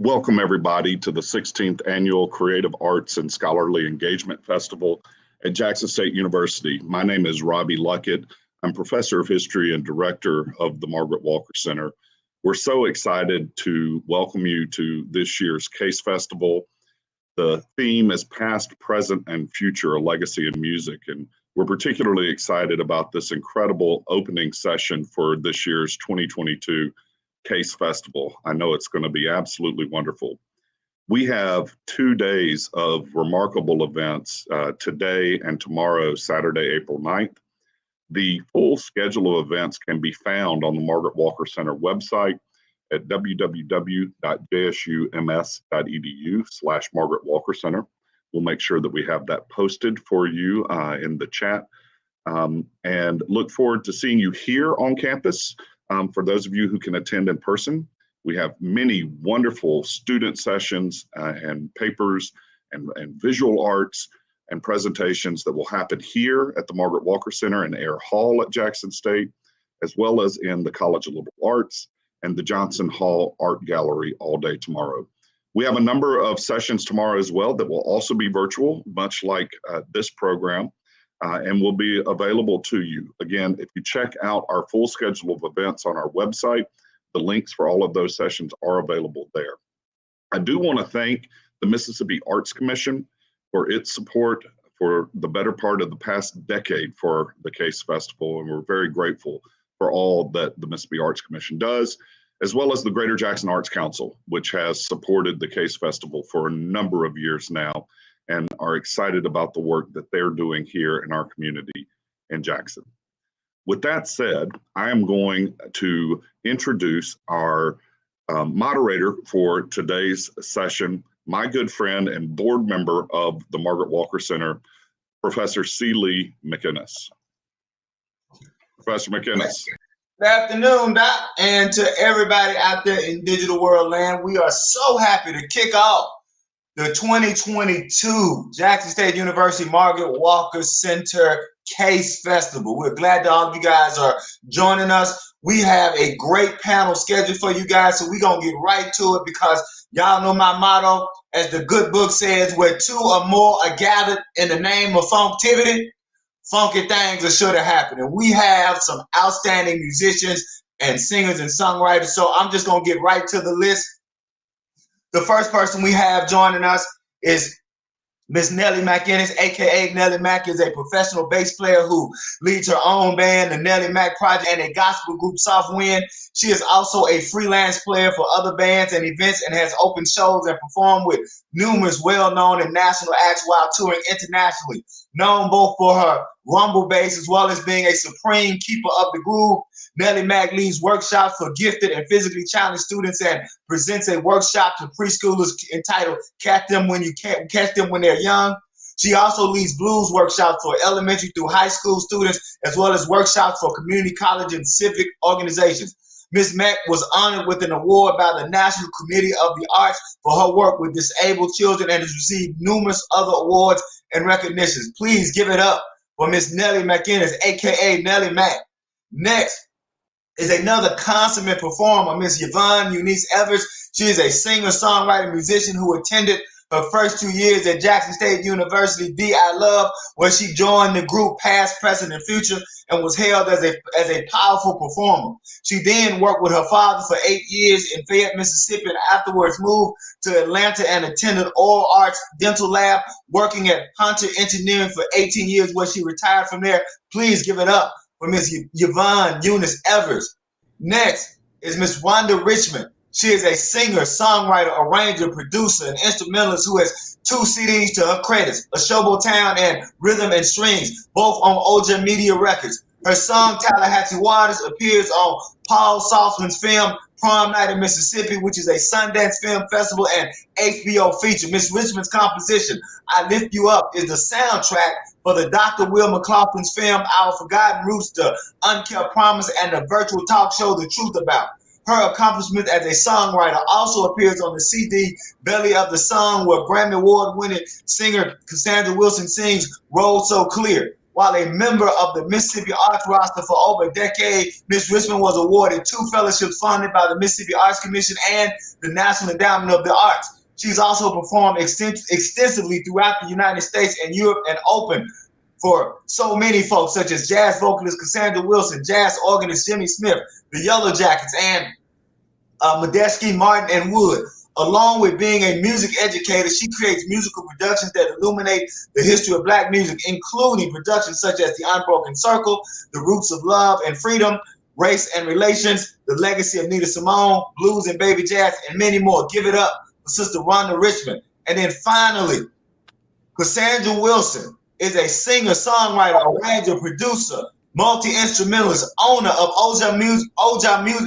Welcome everybody to the 16th Annual Creative Arts and Scholarly Engagement Festival at Jackson State University. My name is Robbie Luckett. I'm Professor of History and Director of the Margaret Walker Center. We're so excited to welcome you to this year's Case Festival. The theme is Past, Present, and Future, a Legacy in Music. And we're particularly excited about this incredible opening session for this year's 2022 Case Festival. I know it's going to be absolutely wonderful. We have 2 days of remarkable events today and tomorrow, Saturday, April 9th. The full schedule of events can be found on the Margaret Walker Center website at www.jsums.edu/Margaret Walker Center. We'll make sure that we have that posted for you in the chat, and look forward to seeing you here on campus. For those of you who can attend in person, we have many wonderful student sessions and papers and visual arts and presentations that will happen here at the Margaret Walker Center and Air Hall at Jackson State, as well as in the College of Liberal Arts and the Johnson Hall Art Gallery all day tomorrow. We have a number of sessions tomorrow as well that will also be virtual, much like this program. And will be available to you. Again, if you check out our full schedule of events on our website, the links for all of those sessions are available there. I do want to thank the Mississippi Arts Commission for its support for the better part of the past decade for the Case Festival, and we're very grateful for all that the Mississippi Arts Commission does, as well as the Greater Jackson Arts Council, which has supported the Case Festival for a number of years now, and are excited about the work that they're doing here in our community in Jackson. With that said, I am going to introduce our moderator for today's session, my good friend and board member of the Margaret Walker Center, Professor Liegh McInnis. Professor McInnis. Good afternoon, Doc, and to everybody out there in digital world land. We are so happy to kick off the 2022 Jackson State University Margaret Walker Center Case Festival. We're glad that all of you guys are joining us. We have a great panel scheduled for you guys, so we're going to get right to it because y'all know my motto, as the good book says, where two or more are gathered in the name of funktivity, funky things are sure to happen. And we have some outstanding musicians and singers and songwriters, so I'm just going to get right to the list. The first person we have joining us is Miss Nellie McInnis, aka Nellie Mack, is a professional bass player who leads her own band, the Nellie Mack Project, and a gospel group, Soft Wind. She is also a freelance player for other bands and events and has opened shows and performed with numerous well-known and national acts while touring internationally. Known both for her rumble bass as well as being a supreme keeper of the groove, Nellie Mack leads workshops for gifted and physically challenged students and presents a workshop to preschoolers entitled Catch Them When They're Young. She also leads blues workshops for elementary through high school students, as well as workshops for community college and civic organizations. Ms. Mack was honored with an award by the National Committee of the Arts for her work with disabled children and has received numerous other awards and recognitions. Please give it up for Ms. Nellie McInnis, aka Nellie Mack. Next is another consummate performer, Ms. Yvonne Evers. She is a singer, songwriter, musician who attended her first 2 years at Jackson State University DI Love, where she joined the group Past, Present, and Future and was hailed as a powerful performer. She then worked with her father for 8 years in Fayette, Mississippi, and afterwards moved to Atlanta and attended Oral Arts Dental Lab, working at Hunter Engineering for 18 years, where she retired from there. Please give it up for Ms. Yvonne Evers. Next is Ms. Rhonda Richmond. She is a singer, songwriter, arranger, producer, and instrumentalist who has 2 CDs to her credits, A Showboat Town and Rhythm and Strings, both on OJ Media Records. Her song, Tallahatchie Waters, appears on Paul Saltzman's film, Prom Night in Mississippi, which is a Sundance Film Festival and HBO feature. Ms. Richmond's composition, I Lift You Up, is the soundtrack for the Dr. Will McLaughlin's film, Our Forgotten Roots, The Unkept Promise, and the virtual talk show, The Truth About. Her accomplishment as a songwriter also appears on the CD Belly of the Song, where Grammy Award-winning singer Cassandra Wilson sings Road So Clear. While a member of the Mississippi Arts roster for over a decade, Ms. Richmond was awarded 2 fellowships funded by the Mississippi Arts Commission and the National Endowment of the Arts. She's also performed extensively throughout the United States and Europe and opened for so many folks such as jazz vocalist Cassandra Wilson, jazz organist Jimmy Smith, the Yellow Jackets, and Medeski, Martin, and Wood. Along with being a music educator, she creates musical productions that illuminate the history of Black music, including productions such as The Unbroken Circle, The Roots of Love and Freedom, Race and Relations, The Legacy of Nina Simone, Blues and Baby Jazz, and many more. Give it up for Sister Rhonda Richmond. And then finally, Cassandra Wilson is a singer, songwriter, arranger, producer, multi-instrumentalist, owner of Oja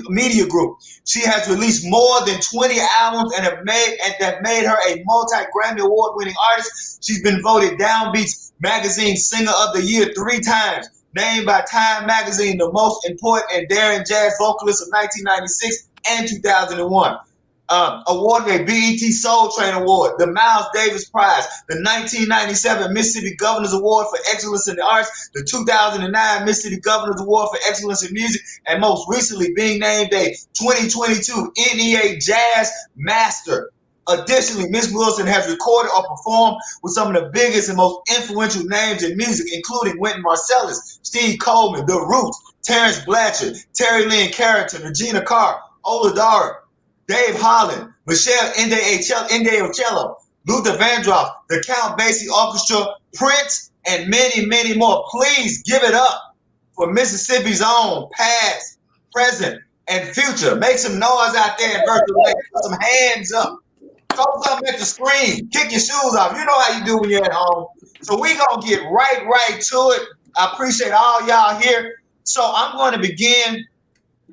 Media Group. She has released more than 20 albums and have made her a multi-Grammy Award-winning artist. She's been voted Downbeat's Magazine Singer of the Year 3 times, named by Time Magazine the most important and daring jazz vocalist of 1996 and 2001. Awarded a BET Soul Train Award, the Miles Davis Prize, the 1997 Mississippi Governor's Award for Excellence in the Arts, the 2009 Mississippi Governor's Award for Excellence in Music, and most recently being named a 2022 NEA Jazz Master. Additionally, Ms. Wilson has recorded or performed with some of the biggest and most influential names in music, including Wynton Marsalis, Steve Coleman, The Roots, Terrence Blanchard, Terry Lynn Carrington, Regina Carr, Ola Dara, Dave Holland, Michelle Indeocello, Luther Vandross, the Count Basie Orchestra, Prince, and many, many more. Please give it up for Mississippi's own past, present, and future. Make some noise out there in virtual land. Put some hands up. Throw something at the screen. Kick your shoes off. You know how you do when you're at home. So we're going to get right to it. I appreciate all y'all here. So I'm going to begin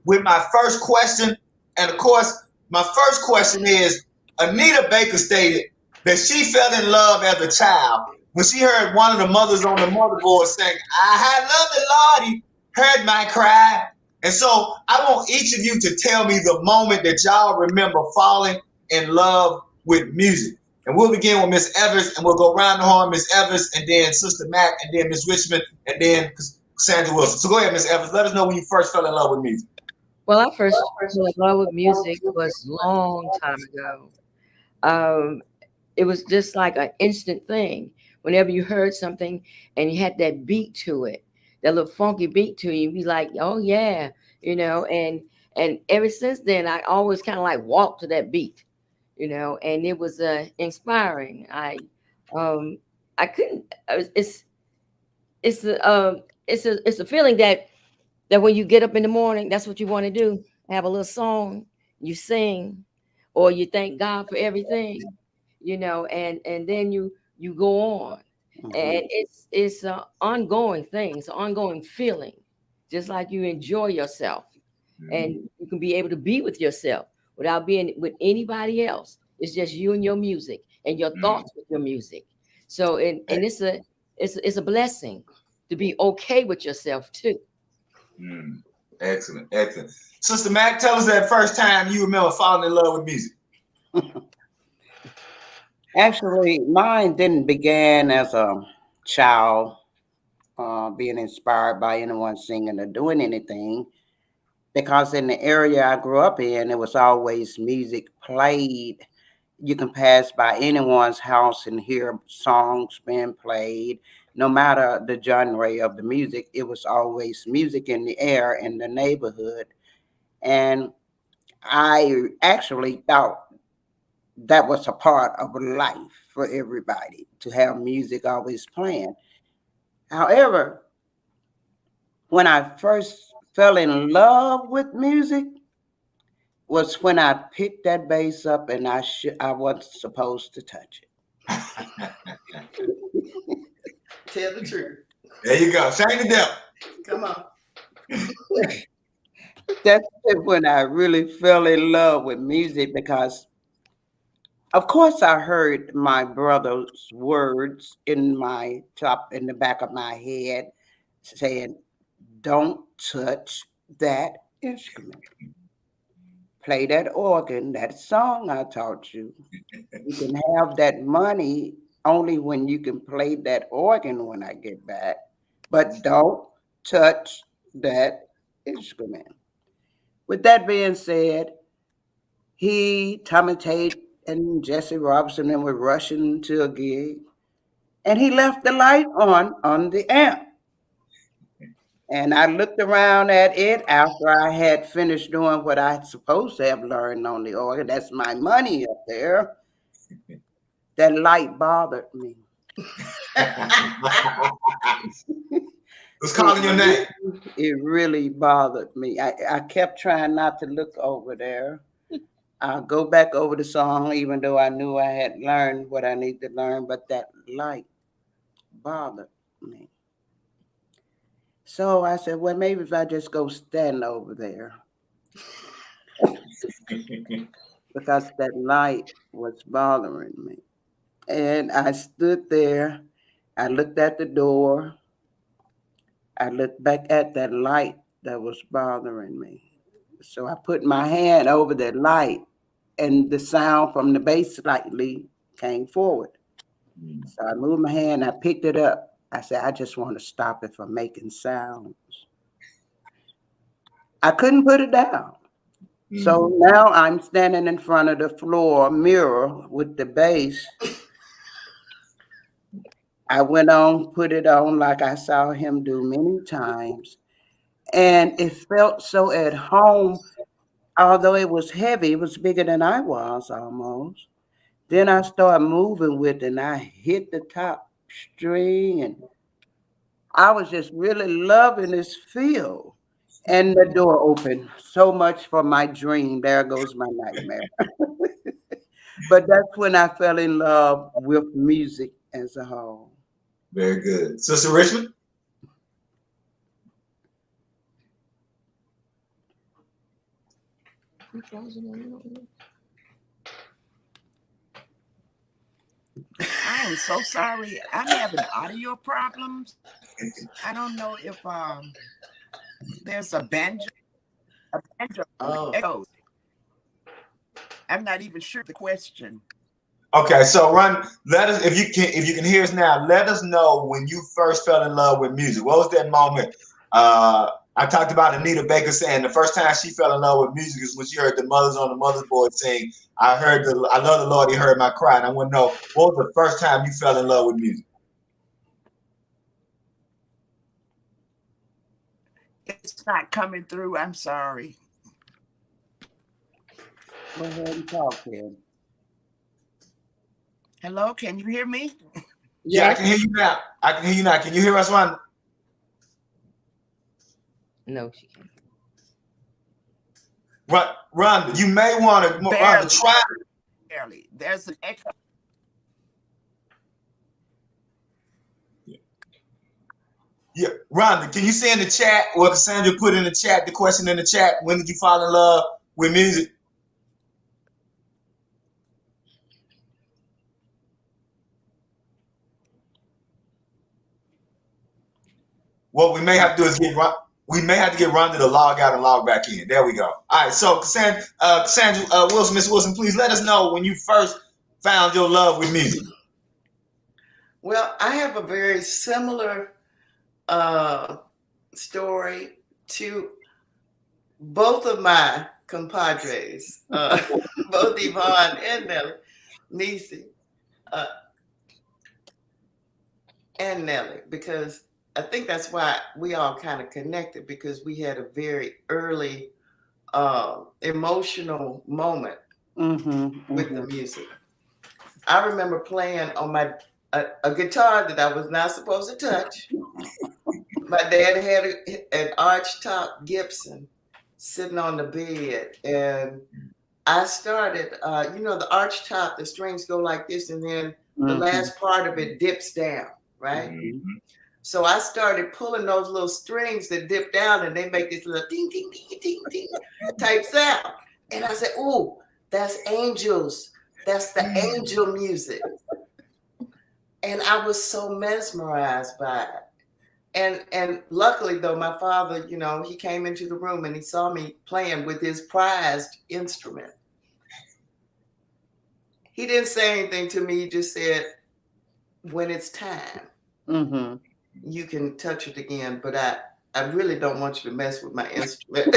with my first question. And of course, my first question is, Anita Baker stated that she fell in love as a child when she heard one of the mothers on the motherboard saying, I love the Lord, he heard my cry. And so I want each of you to tell me the moment that y'all remember falling in love with music. And we'll begin with Miss Evers, and we'll go round the horn, Miss Evers, and then Sister Mack, and then Miss Richmond, and then Cassandra Wilson. So go ahead, Miss Evers. Let us know when you first fell in love with music. Well, I first fell in love with music was a long time ago. It was just like an instant thing. Whenever you heard something and you had that beat to it, that little funky beat to you, you'd be like, oh yeah, you know, and ever since then, I always kind of like walked to that beat, you know, and it was inspiring. I couldn't, it's a feeling that when you get up in the morning, that's what you want to do. Have a little song, you sing, or you thank God for everything, you know, and then you go on. Mm-hmm. And it's an ongoing thing. It's an ongoing feeling, just like you enjoy yourself. Mm-hmm. And you can be able to be with yourself without being with anybody else. It's just you and your music and your thoughts with your music. So, and it's a blessing to be okay with yourself too. Excellent. Sister Mack, tell us that first time you remember falling in love with music. Actually, mine didn't begin as a child, being inspired by anyone singing or doing anything, because in the area I grew up in, it was always music played. You can pass by anyone's house and hear songs being played. No matter the genre of the music, it was always music in the air in the neighborhood. And I actually thought that was a part of life for everybody, to have music always playing. However, when I first fell in love with music was when I picked that bass up and I wasn't supposed to touch it. Tell the truth. There you go. Shame the devil. Come on. That's when I really fell in love with music, because of course I heard my brother's words in the back of my head saying, don't touch that instrument. Play that organ, that song I taught you. You can have that money only when you can play that organ when I get back. but don't touch that instrument. With that being said, he, Tommy Tate, and Jesse Robinson and were rushing to a gig, and he left the light on the amp. And I looked around at it after I had finished doing what I had supposed to have learned on the organ. That's my money up there. That light bothered me. Who's calling your name? It really bothered me. I kept trying not to look over there. I'll go back over the song, even though I knew I had learned what I needed to learn, but that light bothered me. So I said, well, maybe if I just go stand over there. Because that light was bothering me. And I stood there. I looked at the door. I looked back at that light that was bothering me. So I put my hand over that light, and the sound from the bass slightly came forward. So I moved my hand, I picked it up. I said, I just want to stop it from making sounds. I couldn't put it down. So now I'm standing in front of the floor mirror with the bass. I went on, put it on like I saw him do many times. And it felt so at home. Although it was heavy, it was bigger than I was almost. Then I started moving with it, and I hit the top string, and I was just really loving this feel. And the door opened. So much for my dream. There goes my nightmare. But that's when I fell in love with music as a whole. Very good. Sister Richmond? I am so sorry. I'm having audio problems. I don't know if there's a banjo echo. I'm not even sure the question. Okay, so let us, if you can hear us now, let us know when you first fell in love with music. What was that moment? I talked about Anita Baker saying the first time she fell in love with music is when she heard the Mothers on the Mother's Board sing, I love the Lord, he heard my cry. And I want to know, what was the first time you fell in love with music? It's not coming through. I'm sorry. Go ahead and talk, Ken. Hello, can you hear me? Yeah, I can hear you now. Can you hear us, Rhonda? No, she can't. Rhonda, you may want to try. Barely. There's an echo. Yeah, Rhonda, can you say in the chat, or Cassandra put in the chat, the question in the chat, when did you fall in love with music? What we may have to do is get Rhonda to log out and log back in. There we go. All right, so Cassandra Wilson, Miss Wilson, please let us know when you first found your love with music. Well, I have a very similar story to both of my compadres, both Yvonne and Niecie, and Nellie, because I think that's why we all kind of connected, because we had a very early emotional moment with the music. I remember playing on a guitar that I was not supposed to touch. My dad had an arch-top Gibson sitting on the bed, and I started, the arch-top, the strings go like this, and then the last part of it dips down, right? So I started pulling those little strings that dip down, and they make this little ding, ding, ding, ding, ding type sound. And I said, "Ooh, that's angels. That's the angel music." And I was so mesmerized by it. And luckily, though, my father, he came into the room and he saw me playing with his prized instrument. He didn't say anything to me. He just said, "When it's time." you can touch it again, but I really don't want you to mess with my instrument.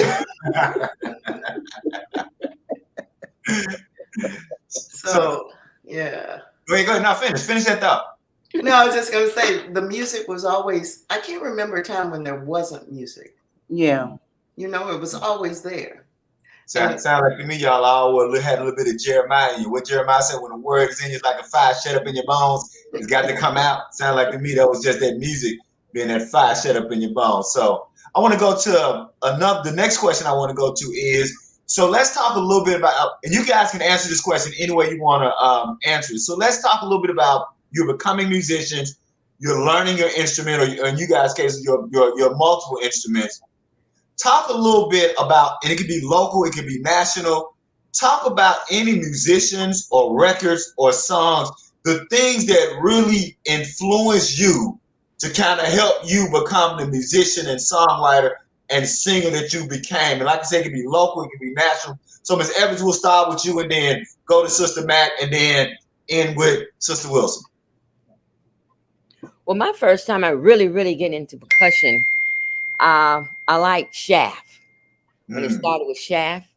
So yeah. Go ahead. Now finish that thought. No, I was just gonna say the music was always. I can't remember a time when there wasn't music. Yeah. You know, it was always there. Sound like to me, y'all all had a little bit of Jeremiah in you. What Jeremiah said, when the word is in you, it's like a fire shut up in your bones. It's got to come out. Sound like to me that was just that music being that fire shut up in your bones. So I want to go to the next question I want to go to is, so let's talk a little bit about, and you guys can answer this question any way you want to answer it. So let's talk a little bit about you're becoming musicians, you're learning your instrument, or in you guys' case, your multiple instruments. Talk a little bit about, and it could be local, it could be national. Talk about any musicians or records or songs, the things that really influence you to kind of help you become the musician and songwriter and singer that you became. And like I said, it could be local, it could be national. So Ms. Evans, will start with you and then go to Sister Mack and then end with Sister Wilson. Well, my first time I really get into percussion, I like Shaft. When it started with Shaft,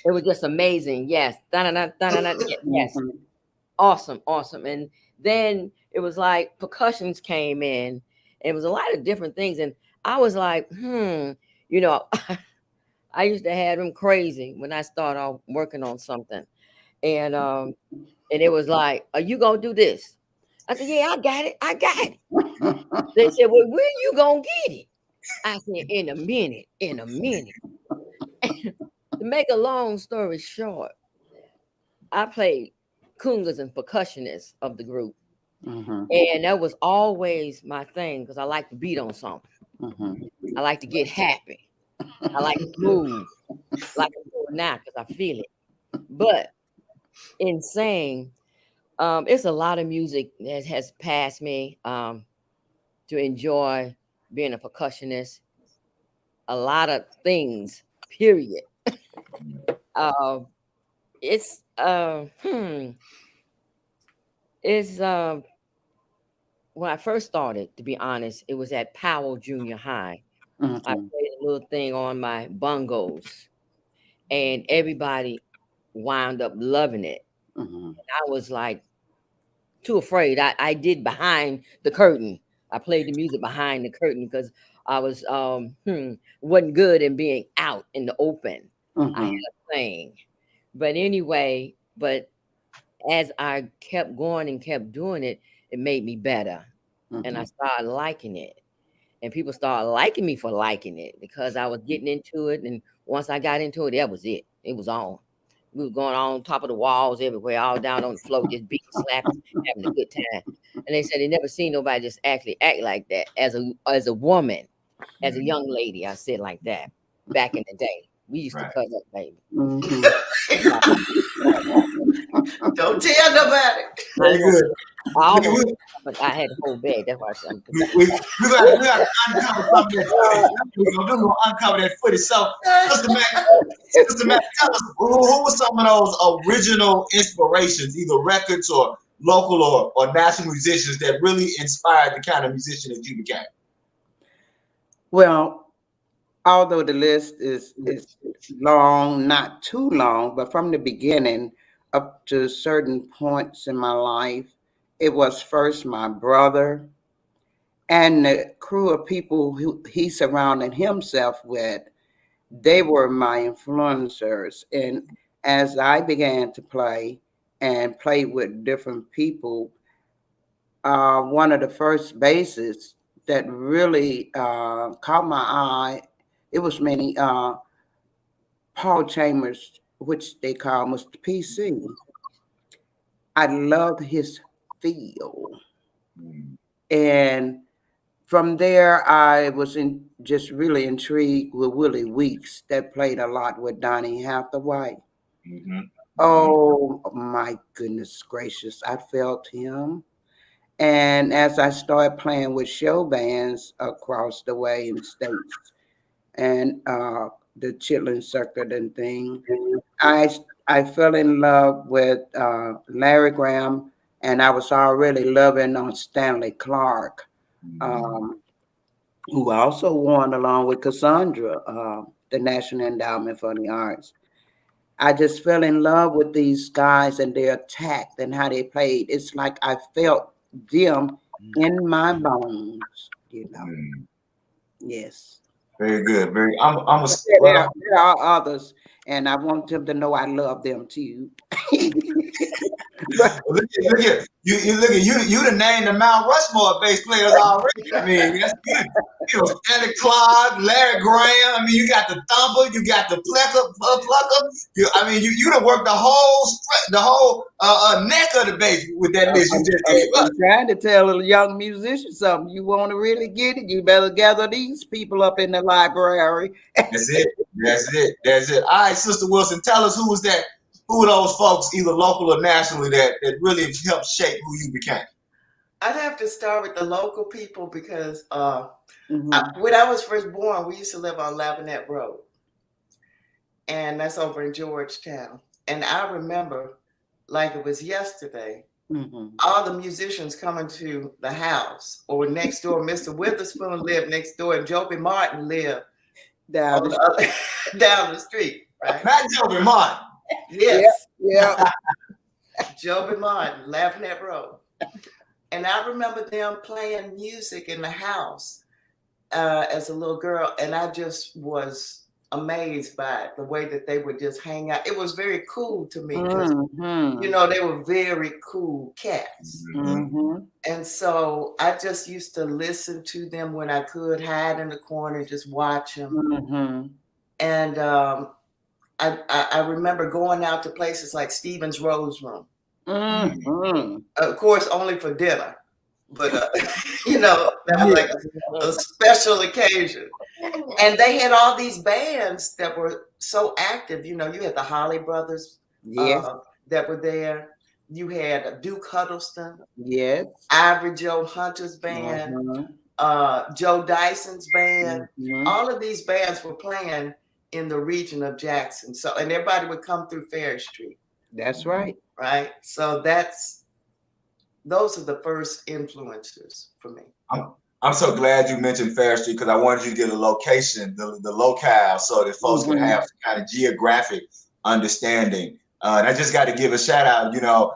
it was just amazing. Yes. Yes. Awesome. And then it was like percussions came in, and it was a lot of different things. And I was like, you know, I used to have them crazy when I started off working on something. And it was like, are you gonna do this? I said, yeah, I got it. They said, well, when you gonna get it? I said, in a minute. To make a long story short, I played congas and percussionists of the group. And that was always my thing because I like to beat on something. I like to get happy. I like to move like I'm doing now because I feel it. But in saying, it's a lot of music that has passed me to enjoy being a percussionist. A lot of things, period. It's when I first started, to be honest, it was at Powell Junior High. I played a little thing on my bongos, and everybody wound up loving it. And I was like too afraid. I did behind the curtain. I played the music behind the curtain because I was wasn't good in being out in the open. I had a thing. But anyway, as I kept going and kept doing it, it made me better. And I started liking it. And people started liking me for liking it because I was getting into it. And once I got into it, that was it. It was on. We were going on top of the walls everywhere, all down on the floor, just beating, slapping, having a good time. And they said they never seen nobody just actually act like that as a woman, as a young lady. I said like that back in the day. We used to cut up, baby. Don't tell nobody. Very good. But I had a whole bag. That's why I said we got to uncover some of that. We're going to uncover that footage. So, Sister Mack, tell us who were some of those original inspirations, either records or local or national musicians that really inspired the kind of musician that you became? Well, although the list is long, not too long, but from the beginning up to certain points in my life, it was first my brother and the crew of people who he surrounded himself with. They were my influencers. And as I began to play and play with different people, one of the first bases that really caught my eye, it was many, Paul Chambers, which they call Mr. PC. I loved his feel. And from there, I was just really intrigued with Willie Weeks that played a lot with Donny Hathaway. Oh my goodness gracious, I felt him. And as I started playing with show bands across the way in the States and the Chitlin Circuit and thing, I fell in love with Larry Graham, and I was already loving on Stanley Clarke. who also won along with Cassandra, the National Endowment for the Arts. I just fell in love with these guys and their tact and how they played. It's like I felt them in my bones, you know. Yes. Very good. There are others, and I want them to know I love them too. Look at you done named the Mount Rushmore bass players already. I mean, that's good. You know, Stanley Clark, Larry Graham. I mean, you got the thumper, you got the plucker. I mean, you done worked the whole neck of the bass with that list you just gave us. I'm trying to tell a young musician something. You want to really get it, you better gather these people up in the library. That's it. All right, Sister Wilson, tell us who are those folks, either local or nationally, that really helped shape who you became? I'd have to start with the local people because when I was first born, we used to live on Lavinette Road. And that's over in Georgetown. And I remember, like it was yesterday, all the musicians coming to the house or next door. Mr. Witherspoon lived next door and Joby Martin lived down the street, right? Not Joby Martin. Yes. Yeah. Joby Martin, Lavinette Road. And I remember them playing music in the house as a little girl. And I just was amazed by it, the way that they would just hang out. It was very cool to me because, you know, they were very cool cats. And so I just used to listen to them when I could, hide in the corner and just watch them. And I remember going out to places like Stephen's Rose Room. Of course, only for dinner. But, you know, that was like a special occasion. And they had all these bands that were so active. You know, you had the Holly Brothers that were there. You had Duke Huddleston. Yes. Ivory Joe Hunter's band. Joe Dyson's band. All of these bands were playing in the region of Jackson. So, and everybody would come through Ferry Street. That's right. Right. So those are the first influencers for me. I'm so glad you mentioned Fair Street because I wanted you to get a location, the locale, so that folks can have some kind of geographic understanding. And I just got to give a shout out. You know,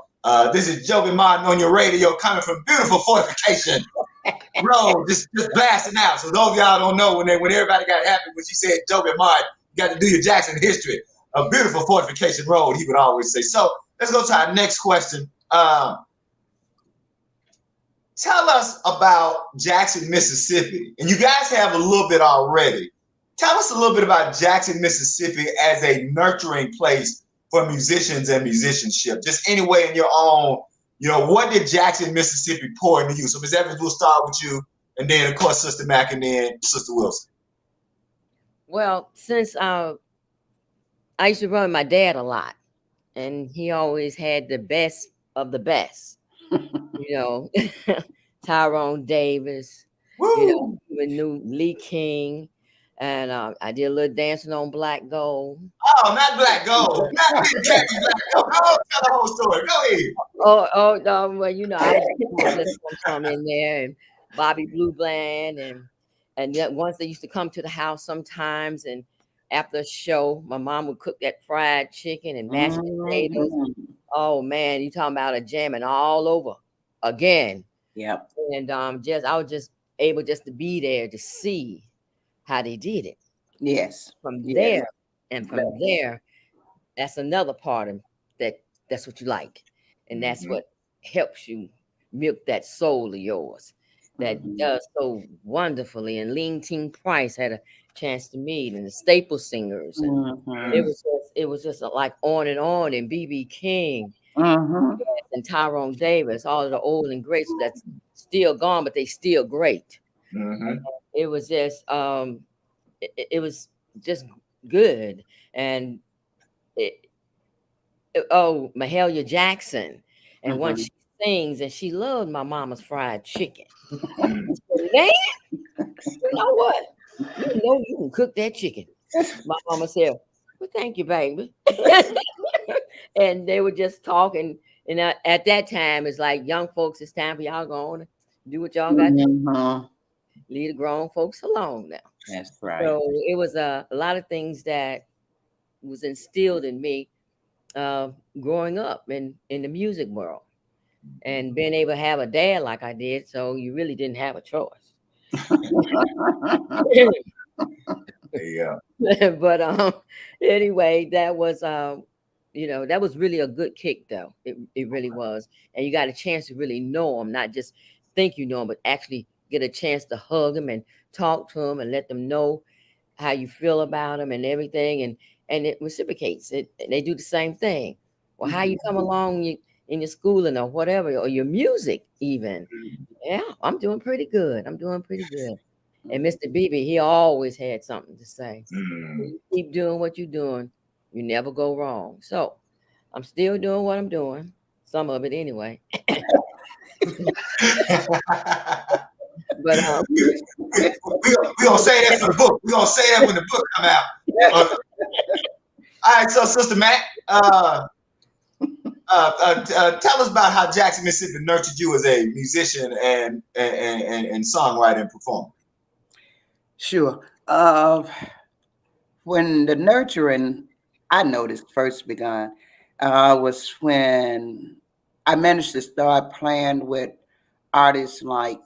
this is Joby Martin on your radio, coming from beautiful Fortification Road, just blasting out. So those of y'all don't know when everybody got happy when she said Joby Martin, you got to do your Jackson history. A beautiful Fortification Road, he would always say. So let's go to our next question. Tell us about Jackson, Mississippi. And you guys have a little bit already. Tell us a little bit about Jackson, Mississippi as a nurturing place for musicians and musicianship. Just any way in your own, you know, what did Jackson, Mississippi pour into you? So Ms. Evans, we'll start with you. And then, of course, Sister Mack and then Sister Wilson. Well, since I used to run with my dad a lot, and he always had the best of the best. You know, Tyrone Davis, you know, we knew Lee King, and I did a little dancing on Black Gold. Oh, not Black Gold. Not Black Gold. Tell the whole story. Go ahead. Well, you know, I just come in there, and Bobby Blue Bland, and once they used to come to the house sometimes, and after a show, my mom would cook that fried chicken and mashed potatoes. Oh man, you talking about a jamming all over again. Yep. And I was just able just to be there to see how they did it. Yes. From there, that's another part of that's what you like. And that's what helps you milk that soul of yours that does so wonderfully. And Lean Ting Price had a chance to meet, and the Staple Singers, and it was just like on, and B.B. King and Tyrone Davis, all of the old and greats that's still gone, but they still great. It was just it was just good. And Mahalia Jackson, and once she sings, and she loved my mama's fried chicken. Man, you know what? You know you can cook that chicken. My mama said, well, thank you, baby. And they were just talking. And at that time, it's like, young folks, it's time for y'all going to Do what y'all got to do. Mhm. Leave the grown folks alone now. That's right. So it was a lot of things that was instilled in me growing up in the music world, and being able to have a dad like I did. So you really didn't have a choice. Yeah. But anyway, that was that was really a good kick, though. It really was. And you got a chance to really know them, not just think you know them, but actually get a chance to hug them and talk to them and let them know how you feel about them and everything. And it reciprocates it. They do the same thing. Well, how you come along in your schooling or whatever, or your music even. Yeah, I'm doing pretty good. I'm doing pretty good. And Mr. Beebe, he always had something to say. You keep doing what you're doing, you never go wrong. So I'm still doing what I'm doing, some of it anyway. But we gonna say that for the book. We gonna say that when the book come out. All right, so Sister Mack, tell us about how Jackson, Mississippi nurtured you as a musician and songwriter and performer. Sure. When the nurturing I noticed first began was when I managed to start playing with artists like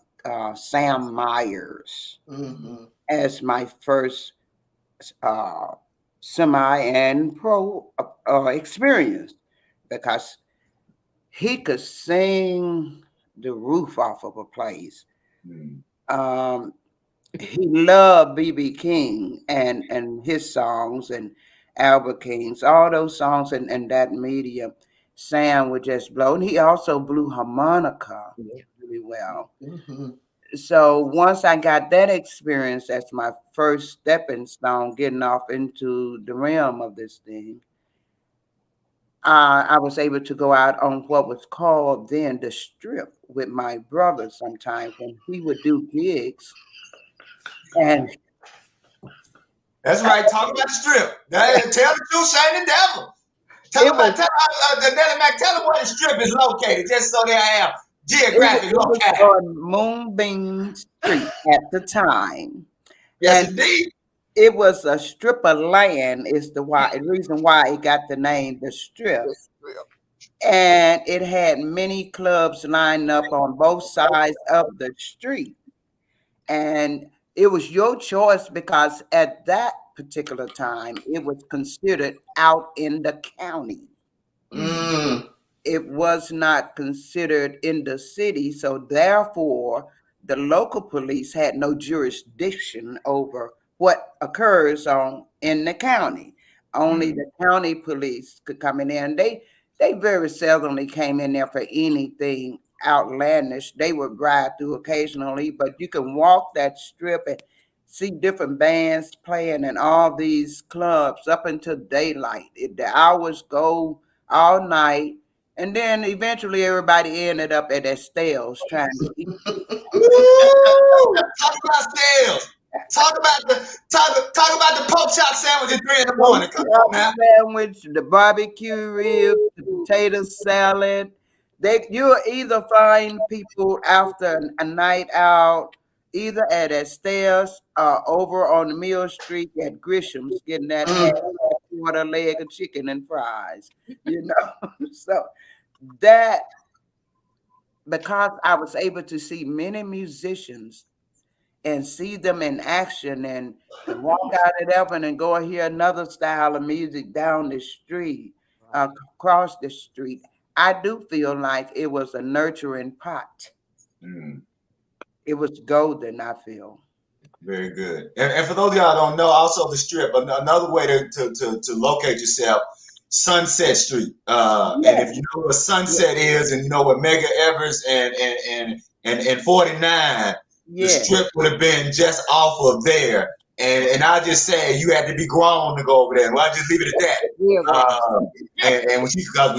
Sam Myers as my first semi and pro experience, because he could sing the roof off of a place. He loved B.B. King and his songs and Albert King's, all those songs and that medium. Sam would just blow. And he also blew harmonica really well. So once I got that experience, that's my first stepping stone, getting off into the realm of this thing. I was able to go out on what was called then the Strip with my brother sometimes when he would do gigs. And that's right. Talk about the Strip. Tell the truth, shame the devil. Nellie Mack, tell them where the Strip is located, just so they have geographic location. On Moonbeam Street at the time. Yes, and indeed. It was a strip of land is the reason why it got the name the Strip. And it had many clubs lined up on both sides of the street. And it was your choice, because at that particular time, it was considered out in the county. It was not considered in the city. So therefore, the local police had no jurisdiction over what occurs in the county. Only the county police could come in there, and they very seldomly came in there for anything outlandish. They would ride through occasionally, but you can walk that strip and see different bands playing in all these clubs up until daylight. The hours go all night, and then eventually everybody ended up at Estelle's trying to eat. Talk about Estelle's. Talk about the pork chop sandwich at 3 in the morning. Come on, man. Sandwich, the barbecue ribs, the potato salad. You'll either find people after a night out, either at Estelle's or over on the Mill Street at Grisham's, getting that quarter leg of chicken and fries. So that, because I was able to see many musicians and see them in action and walk out at Evan and go and hear another style of music down the street, across the street. I do feel like it was a nurturing pot. It was golden, I feel. Very good. And for those of y'all who don't know, also the Strip, another way to locate yourself, Sunset Street. And if you know what Sunset is, and you know what Mega Evers and 49, the Strip would have been just off of there. And I just say you had to be grown to go over there. Well, I just leave it at that. And when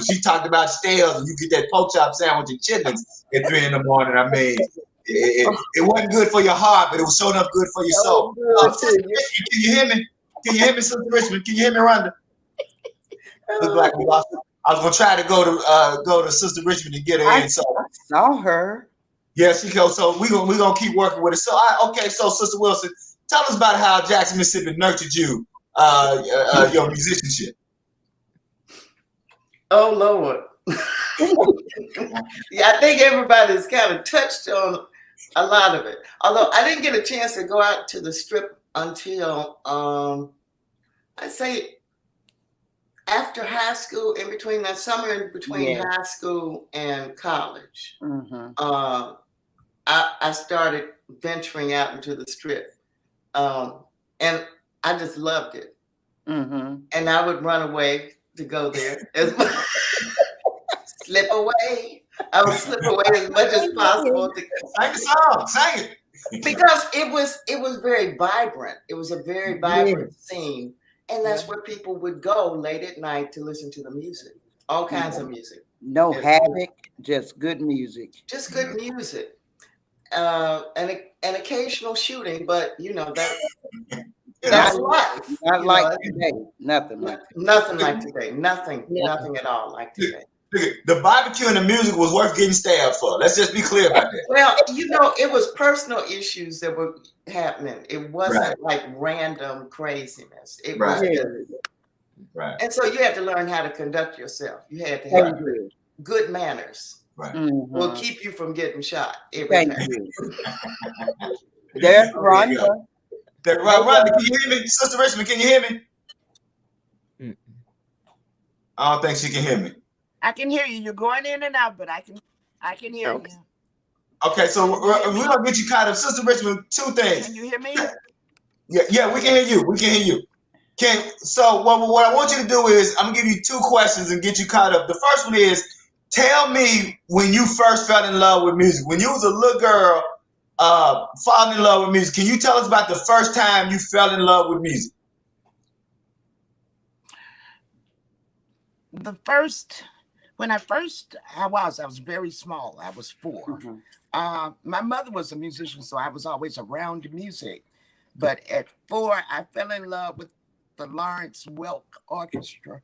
she talked about Stales and you get that pork chop sandwich and chitlins at 3 in the morning, I mean, it wasn't good for your heart, but it was showing up good for your soul. Sister Richmond, can you hear me? Can you hear me, Sister Richmond? Can you hear me, Rhonda? Look like we lost her. I was gonna try to go to Sister Richmond to get her in. So I saw her. Yeah, she goes. So we gonna keep working with it. So okay. So Sister Wilson, tell us about how Jackson, Mississippi nurtured you, your musicianship. Oh Lord. Yeah, I think everybody's kind of touched on a lot of it. Although I didn't get a chance to go out to the Strip until I'd say after high school, in between that summer, in between high school and college. I started venturing out into the Strip, and I just loved it. And I would run away to go there. Slip away. I would slip away as much as possible. Sing the song. Sing it. Because it was very vibrant. It was a very vibrant scene. And that's where people would go late at night to listen to the music. All kinds of music. No havoc, just good music. Just good music. And occasional shooting, but you know that's life. Not like today. Nothing like today. Nothing like today. Nothing at all like today. The barbecue and the music was worth getting stabbed for. Let's just be clear about that. Well, it was personal issues that were happening. It wasn't like random craziness. It was just, and so you had to learn how to conduct yourself. You had to have good manners. Will keep you from getting shot every time. There's Rhonda. Rhonda, can you hear me? Sister Richmond, can you hear me? I don't think she can hear me. I can hear you. You're going in and out, but I can hear you. Okay, so we're gonna get you caught up. Sister Richmond, two things. Can you hear me? Yeah, we can hear you. We can hear you. So what I want you to do is I'm gonna give you two questions and get you caught up. The first one is, tell me when you first fell in love with music. When you was a little girl, falling in love with music. Can you tell us about the first time you fell in love with music? When I was very small. I was 4. My mother was a musician, so I was always around music. But at 4, I fell in love with the Lawrence Welk Orchestra.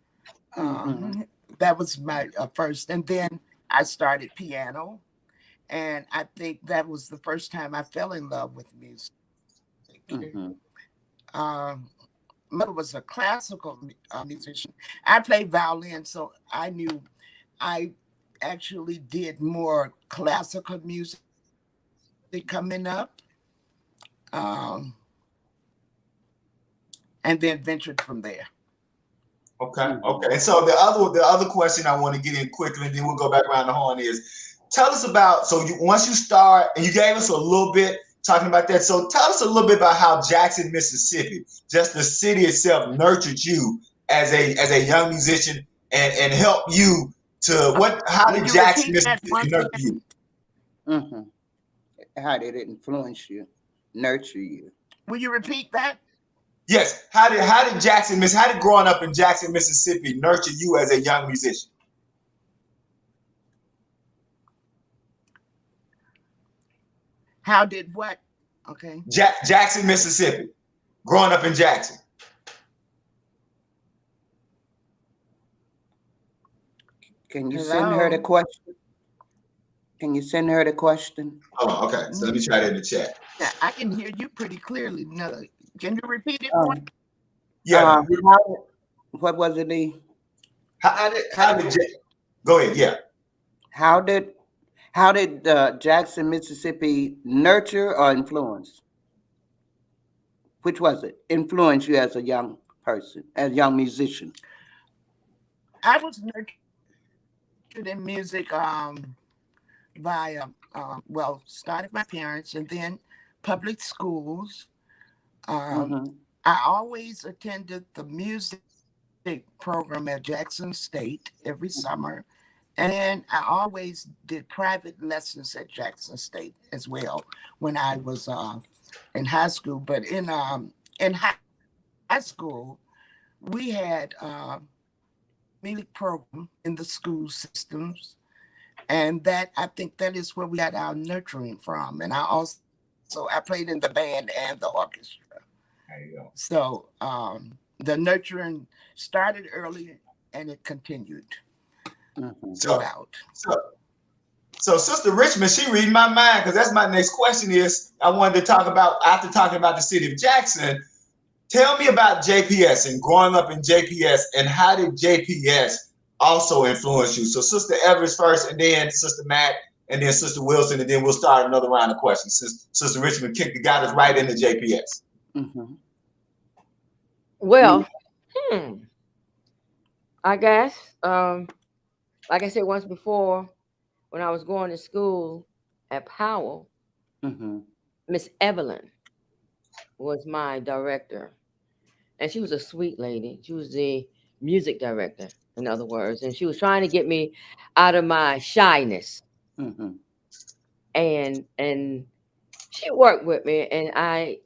That was my first. And then I started piano. And I think that was the first time I fell in love with music. Mother was a classical musician. I played violin, so I knew I actually did more classical music coming up, and then ventured from there. Okay. And so the other question I want to get in quickly, and then we'll go back around the horn is, tell us about, once you start, and you gave us a little bit talking about that. So tell us a little bit about how Jackson, Mississippi, just the city itself, nurtured you as a young musician and helped you to how did Jackson, Mississippi nurture you? How did it influence you, nurture you? Will you repeat that? Yes. How did growing up in Jackson, Mississippi nurture you as a young musician? How did what? Okay. Jackson, Mississippi. Growing up in Jackson. Can you send her the question? Can you send her the question? Oh, okay. So let me try that in the chat. Yeah, I can hear you pretty clearly. No, can you repeat it? Yeah. What was it? Lee? How did go ahead? Yeah. How did Jackson, Mississippi nurture or influence? Which was it? Influence you as a young person, as a young musician? I was nurtured in music by, started my parents and then public schools. I always attended the music program at Jackson State every summer. And I always did private lessons at Jackson State as well when I was in high school. But in high school, we had music program in the school systems, and I think that is where we got our nurturing from. And I played in the band and the orchestra. There you go. So the nurturing started early and it continued. So So Sister Richmond, she reading my mind because that's my next question is I wanted to talk about, after talking about the city of Jackson, tell me about JPS and growing up in JPS and how did JPS also influence you? So Sister Evers first and then Sister Mack and then Sister Wilson and then we'll start another round of questions since Sister Richmond got us right into JPS. Mm-hmm. Well, I guess, like I said once before, when I was going to school at Powell, Miss Evelyn was my director. And she was a sweet lady. She was the music director, in other words. And she was trying to get me out of my shyness. And she worked with me, and I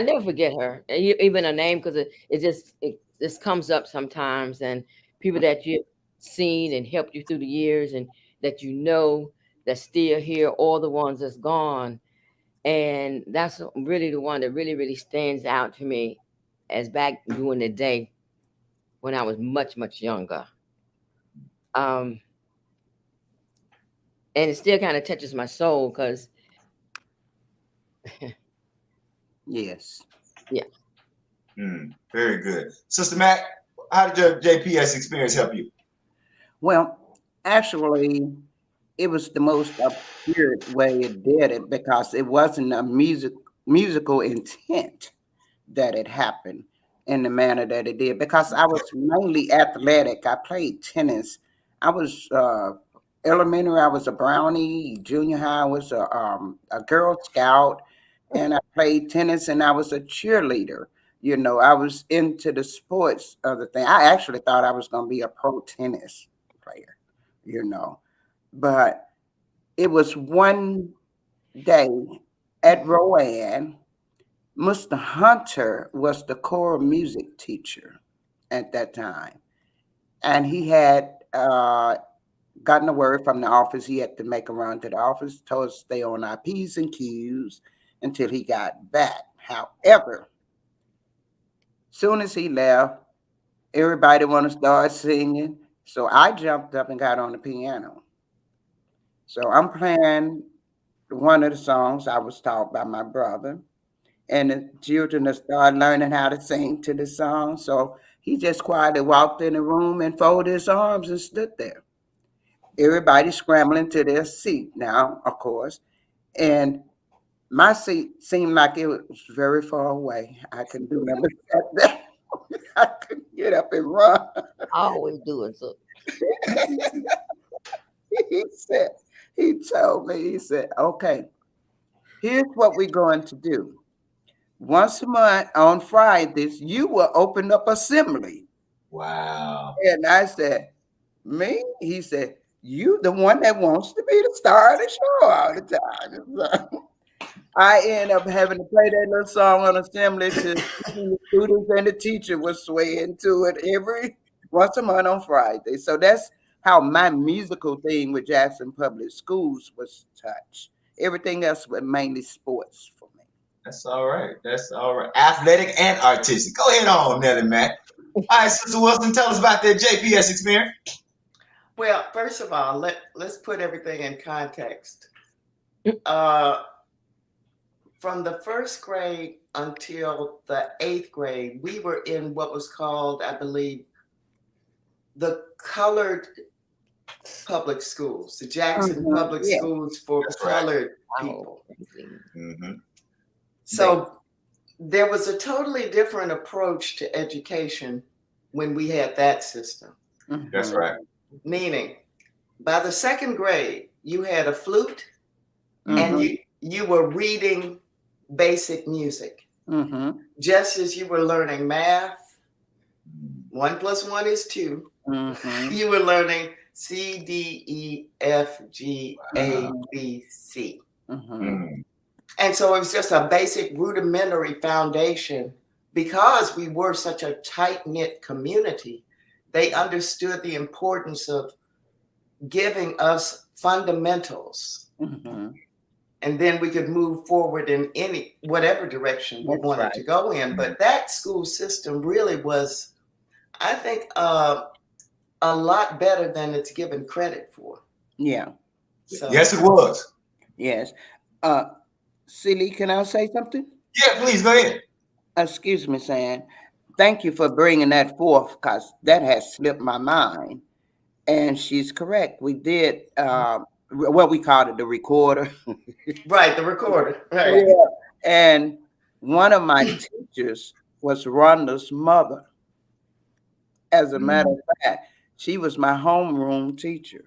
never forget her, even her name, because it just comes up sometimes. And people that you've seen and helped you through the years, and that you know that's still here, all the ones that's gone. And that's really the one that really, really stands out to me as back during the day when I was much, much younger. And it still kind of touches my soul because yes. Yeah. Very good. Sister Mack, how did your JPS experience help you? Well, actually, it was the most absurd way it did it because it wasn't a musical intent that it happened in the manner that it did, because I was mainly athletic. I played tennis. I was elementary, I was a brownie. Junior high, I was a Girl Scout, and I played tennis, and I was a cheerleader. You know, I was into the sports of the thing. I actually thought I was going to be a pro tennis player, you know. But it was one day at Rowan, Mr. Hunter was the choral music teacher at that time. And he had gotten a word from the office. He had to make a run to the office, told us to stay on our P's and Q's until he got back. However, soon as he left, everybody wanted to start singing. So I jumped up and got on the piano. So I'm playing one of the songs I was taught by my brother. And the children started learning how to sing to the song. So he just quietly walked in the room and folded his arms and stood there. Everybody scrambling to their seat now, of course. And my seat seemed like it was very far away. I couldn't do nothing. I couldn't get up and run. Always doing so. He told me, he said, okay, here's what we're going to do. Once a month on Fridays, you will open up assembly. Wow. And I said, me? He said, you the one that wants to be the star of the show all the time. So I ended up having to play that little song on assembly to the students, and the teacher was swaying to it every once a month on Friday. So that's how my musical thing with Jackson Public Schools was touched. Everything else was mainly sports for me. That's all right. That's all right. Athletic and artistic. Go ahead on, Nellie Mack. All right, Sister Wilson, tell us about that JPS experience. Well, first of all, let's put everything in context. From the first grade until the 8th grade, we were in what was called, I believe, the colored public schools, the Jackson Public Schools for colored people. So there was a totally different approach to education when we had that system. That's right. Meaning, by the 2nd grade, you had a flute and you were reading basic music. Just as you were learning math, 1 + 1 is 2. You were learning C, D, E, F, G, A, B, C. And so it was just a basic rudimentary foundation. Because we were such a tight-knit community, they understood the importance of giving us fundamentals. And then we could move forward in whatever direction we wanted to go in. But that school system really was, I think, a a lot better than it's given credit for. Yeah. So, Yes, it was. Yes. Silly, can I say something? Yeah, please go ahead. Excuse me, Sam. Thank you for bringing that forth, because that has slipped my mind. And she's correct. We did what we called it, the recorder. right, the recorder. Right. Yeah. And one of my teachers was Rhonda's mother. As a matter of fact, she was my homeroom teacher.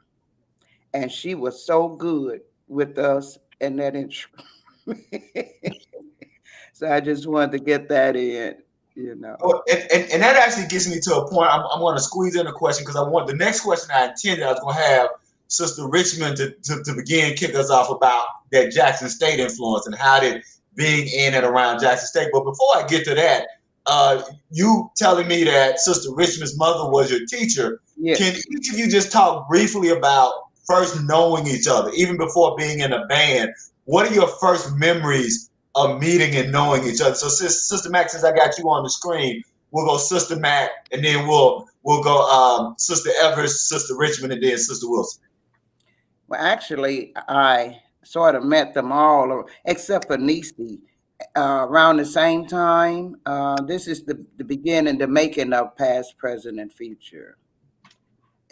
And she was so good with us and that so I just wanted to get that in, you know. Oh, and that actually gets me to a point. I'm going to squeeze in a question because I want the next question I intended I was going to have Sister Richmond to begin kick us off about that Jackson State influence and how did being in and around Jackson State. But before I get to that, you telling me that Sister Richmond's mother was your teacher. Yes. Can each of you just talk briefly about first knowing each other, even before being in a band? What are your first memories of meeting and knowing each other? So Sister Mack, since I got you on the screen, we'll go Sister Mack, and then we'll go Sister Evers, Sister Richmond, and then Sister Wilson. Well, actually, I sort of met them all, except for Niecie, around the same time. This is the beginning, the making of Past, Present, and Future.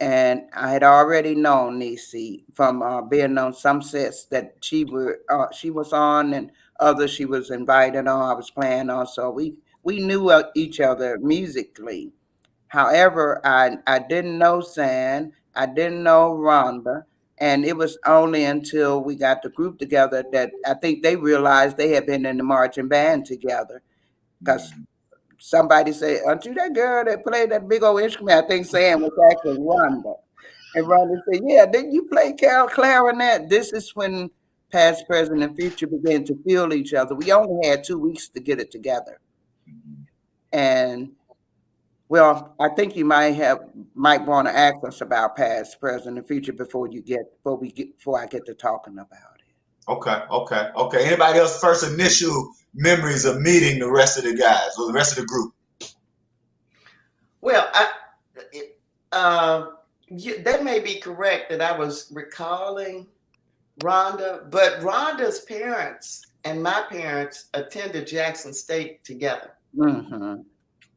And I had already known Niecie from being on some sets that she was on, and others she was invited on, I was playing on. So we knew each other musically. However, I didn't know San, I didn't know Rhonda, and it was only until we got the group together that I think they realized they had been in the marching band together. Because somebody said, "Aren't you that girl that played that big old instrument?" I think Sam was actually Rhonda. And Rhonda said, "Yeah, didn't you play clarinet?" This is when Past, Present, and Future began to feel each other. We only had 2 weeks to get it together. And well, I think you might want to ask us about Past, Present, and Future before I get to talking about it. Okay. Anybody else first initial memories of meeting the rest of the guys or the rest of the group? Well, that may be correct that I was recalling Rhonda, but Rhonda's parents and my parents attended Jackson State together. Mm-hmm.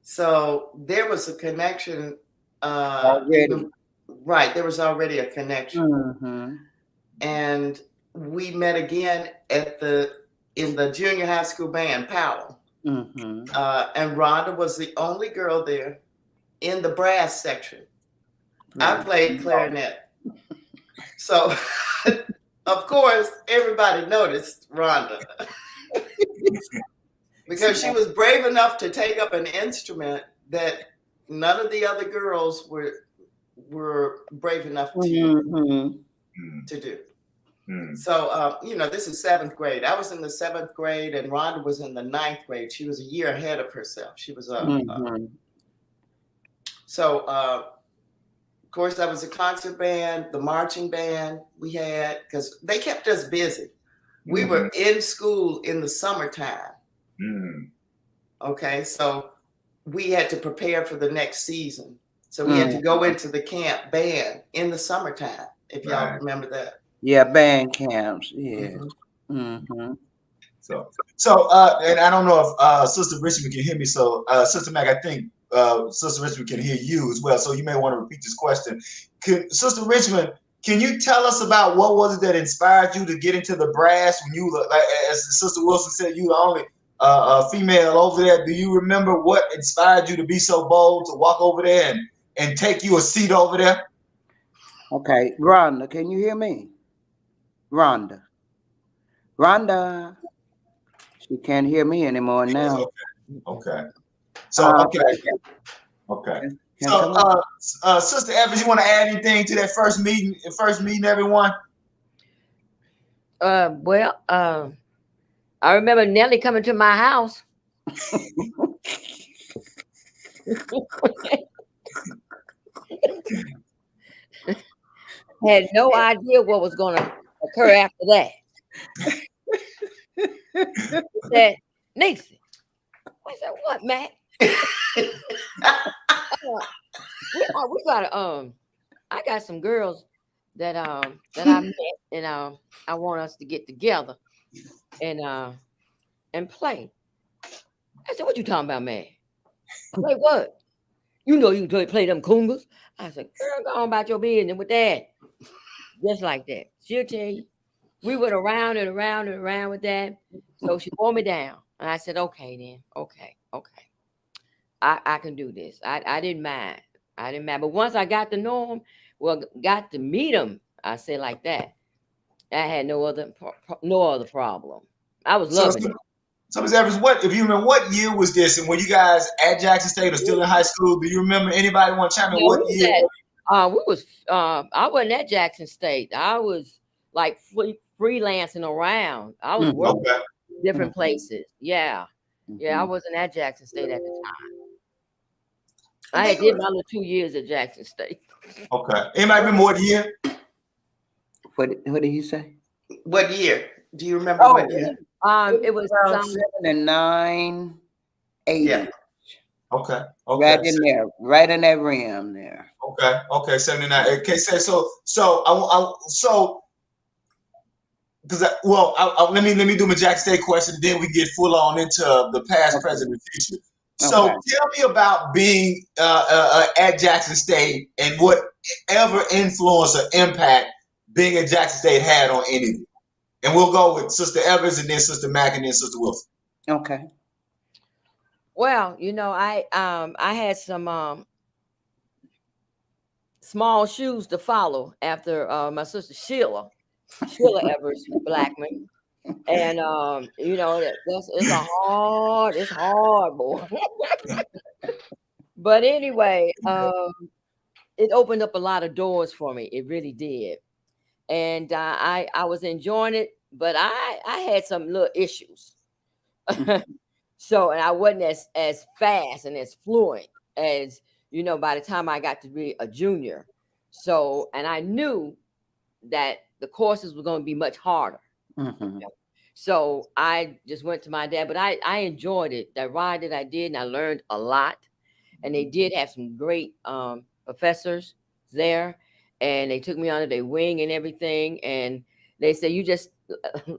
So there was a connection. Already. Right, there was already a connection. Mm-hmm. And we met again in the junior high school band, Powell. Mm-hmm. And Rhonda was the only girl there in the brass section. Right. I played clarinet. So, of course, everybody noticed Rhonda. Because she was brave enough to take up an instrument that none of the other girls were brave enough to do. Mm. So, this is 7th grade. I was in the 7th grade and Rhonda was in the 9th grade. She was a year ahead of herself. She was So, of course, that was a concert band, the marching band we had, because they kept us busy. We were in school in the summertime. Okay, so we had to prepare for the next season. So we had to go into the camp band in the summertime, if y'all remember that. Yeah, band camps. Yeah. So, and I don't know if Sister Richmond can hear me. So, Sister Mack, I think Sister Richmond can hear you as well. So you may want to repeat this question. Sister Richmond, can you tell us about what was it that inspired you to get into the brass when you, like, as Sister Wilson said, you were only female over there? Do you remember what inspired you to be so bold to walk over there and take you a seat over there? Okay, Rhonda, can you hear me? Rhonda, she can't hear me anymore now. Okay. So okay. So, Sister Evans, you want to add anything to that first meeting, everyone? Well, I remember Nellie coming to my house. Had no idea what was going to occur after that. Said, Niecie. I said, what, Matt? we got I got some girls that I met, and I want us to get together and play. I said, "What you talking about, man? Play what? You know you can play them congas." I said, "Girl, go on about your business with that." Just like that. She'll tell you. We went around and around and around with that. So she wore me down. And I said, okay, then. Okay. I can do this. I didn't mind. I didn't mind. But once I got to know him, got to meet him, I said like that. I had no other problem. I was loving it. So, Ms. Evers, if you remember, what year was this? And were you guys at Jackson State or still in high school? Do you remember anybody want to chime in? What year? I wasn't at Jackson State. I was like freelancing around. I was working different places. Yeah. I wasn't at Jackson State at the time. I did my little 2 years at Jackson State. Okay. Anybody remember what year? What did he say? What year? Do you remember what year? It was 79, 80. Yeah. Okay. Right in there, right in that rim there. Okay. 79. Okay. So let me do my Jackson State question, then we get full on into the past, present, and future. So tell me about being at Jackson State and whatever influence or impact being at Jackson State had on any of you. And we'll go with Sister Evers and then Sister Mack and then Sister Wilson. Okay. Well, I had some small shoes to follow after my sister Sheila Evers Blackman, and it's hard, boy. But anyway, it opened up a lot of doors for me. It really did, and I was enjoying it, but I had some little issues. So, and I wasn't as fast and as fluent as, by the time I got to be a junior. So, and I knew that the courses were going to be much harder. So I just went to my dad, but I enjoyed it. That ride that I did, and I learned a lot. And they did have some great professors there, and they took me under their wing and everything. And they said, you just,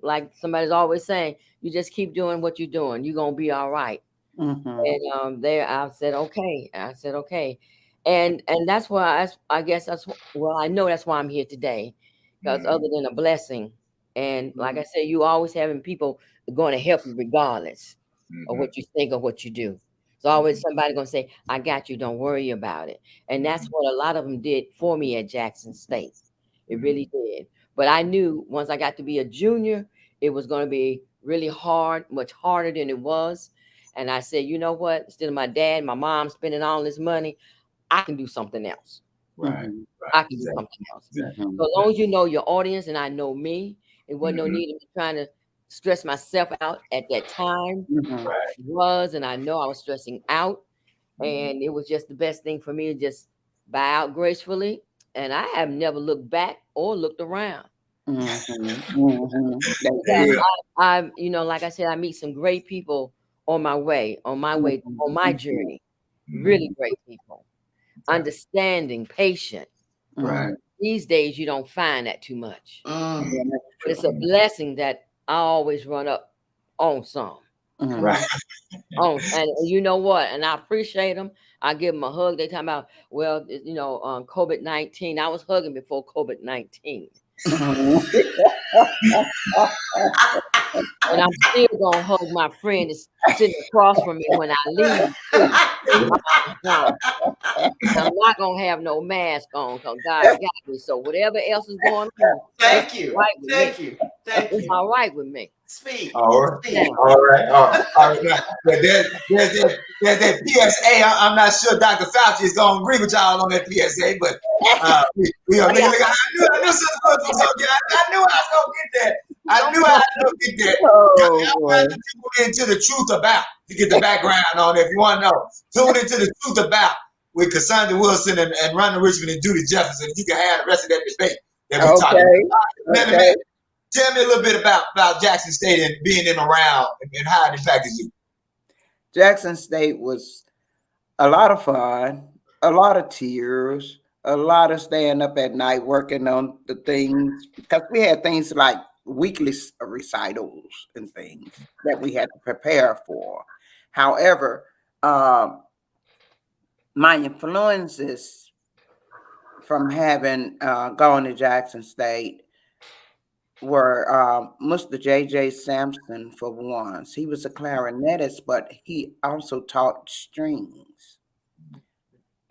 like somebody's always saying, you just keep doing what you're doing. You're going to be all right. And I said, okay. And that's why I know that's why I'm here today, because other than a blessing. And like I said, you always having people going to help you regardless of what you think or what you do. It's always somebody going to say, I got you. Don't worry about it. And that's what a lot of them did for me at Jackson State. It really did. But I knew once I got to be a junior, it was going to be really hard, much harder than it was. And I said, you know what? Instead of my dad, my mom spending all this money, I can do something else. Right. I can do something else. So as long as you know your audience and I know me, it wasn't no need of me trying to stress myself out at that time. It was, and I know I was stressing out. And it was just the best thing for me to just bow out gracefully. And I have never looked back or looked around. I like I said, I meet some great people on my journey. Really great people. Understanding, patient. Right. These days you don't find that too much. But it's a blessing that I always run up on some. Right. And you know what? And I appreciate them. I give them a hug. They talk about, COVID-19. I was hugging before COVID-19. And I'm still gonna hug my friend that's sitting across from me when I leave. I'm not gonna have no mask on because God got me. So whatever else is going on, thank you. It's all right with me. Speak. All right. There's that PSA. I'm not sure Dr. Fauci is going to agree with y'all on that PSA, but I knew I was going to get that. I knew I was going to get that. I'm going to tune into the truth about to get the background on it. If you want to know, tune into the truth about with Cassandra Wilson and Rhonda Richmond and Judy Jefferson. You can have the rest of that debate that we talked about. Okay. Tell me a little bit about Jackson State and being in around and how it impacted you. Jackson State was a lot of fun. a lot of tears, a lot of staying up at night working on the things, because we had things like weekly recitals and things that we had to prepare for. However, my influences from having gone to Jackson State were Mr. J.J. Sampson, for once. He was a clarinetist, but he also taught strings.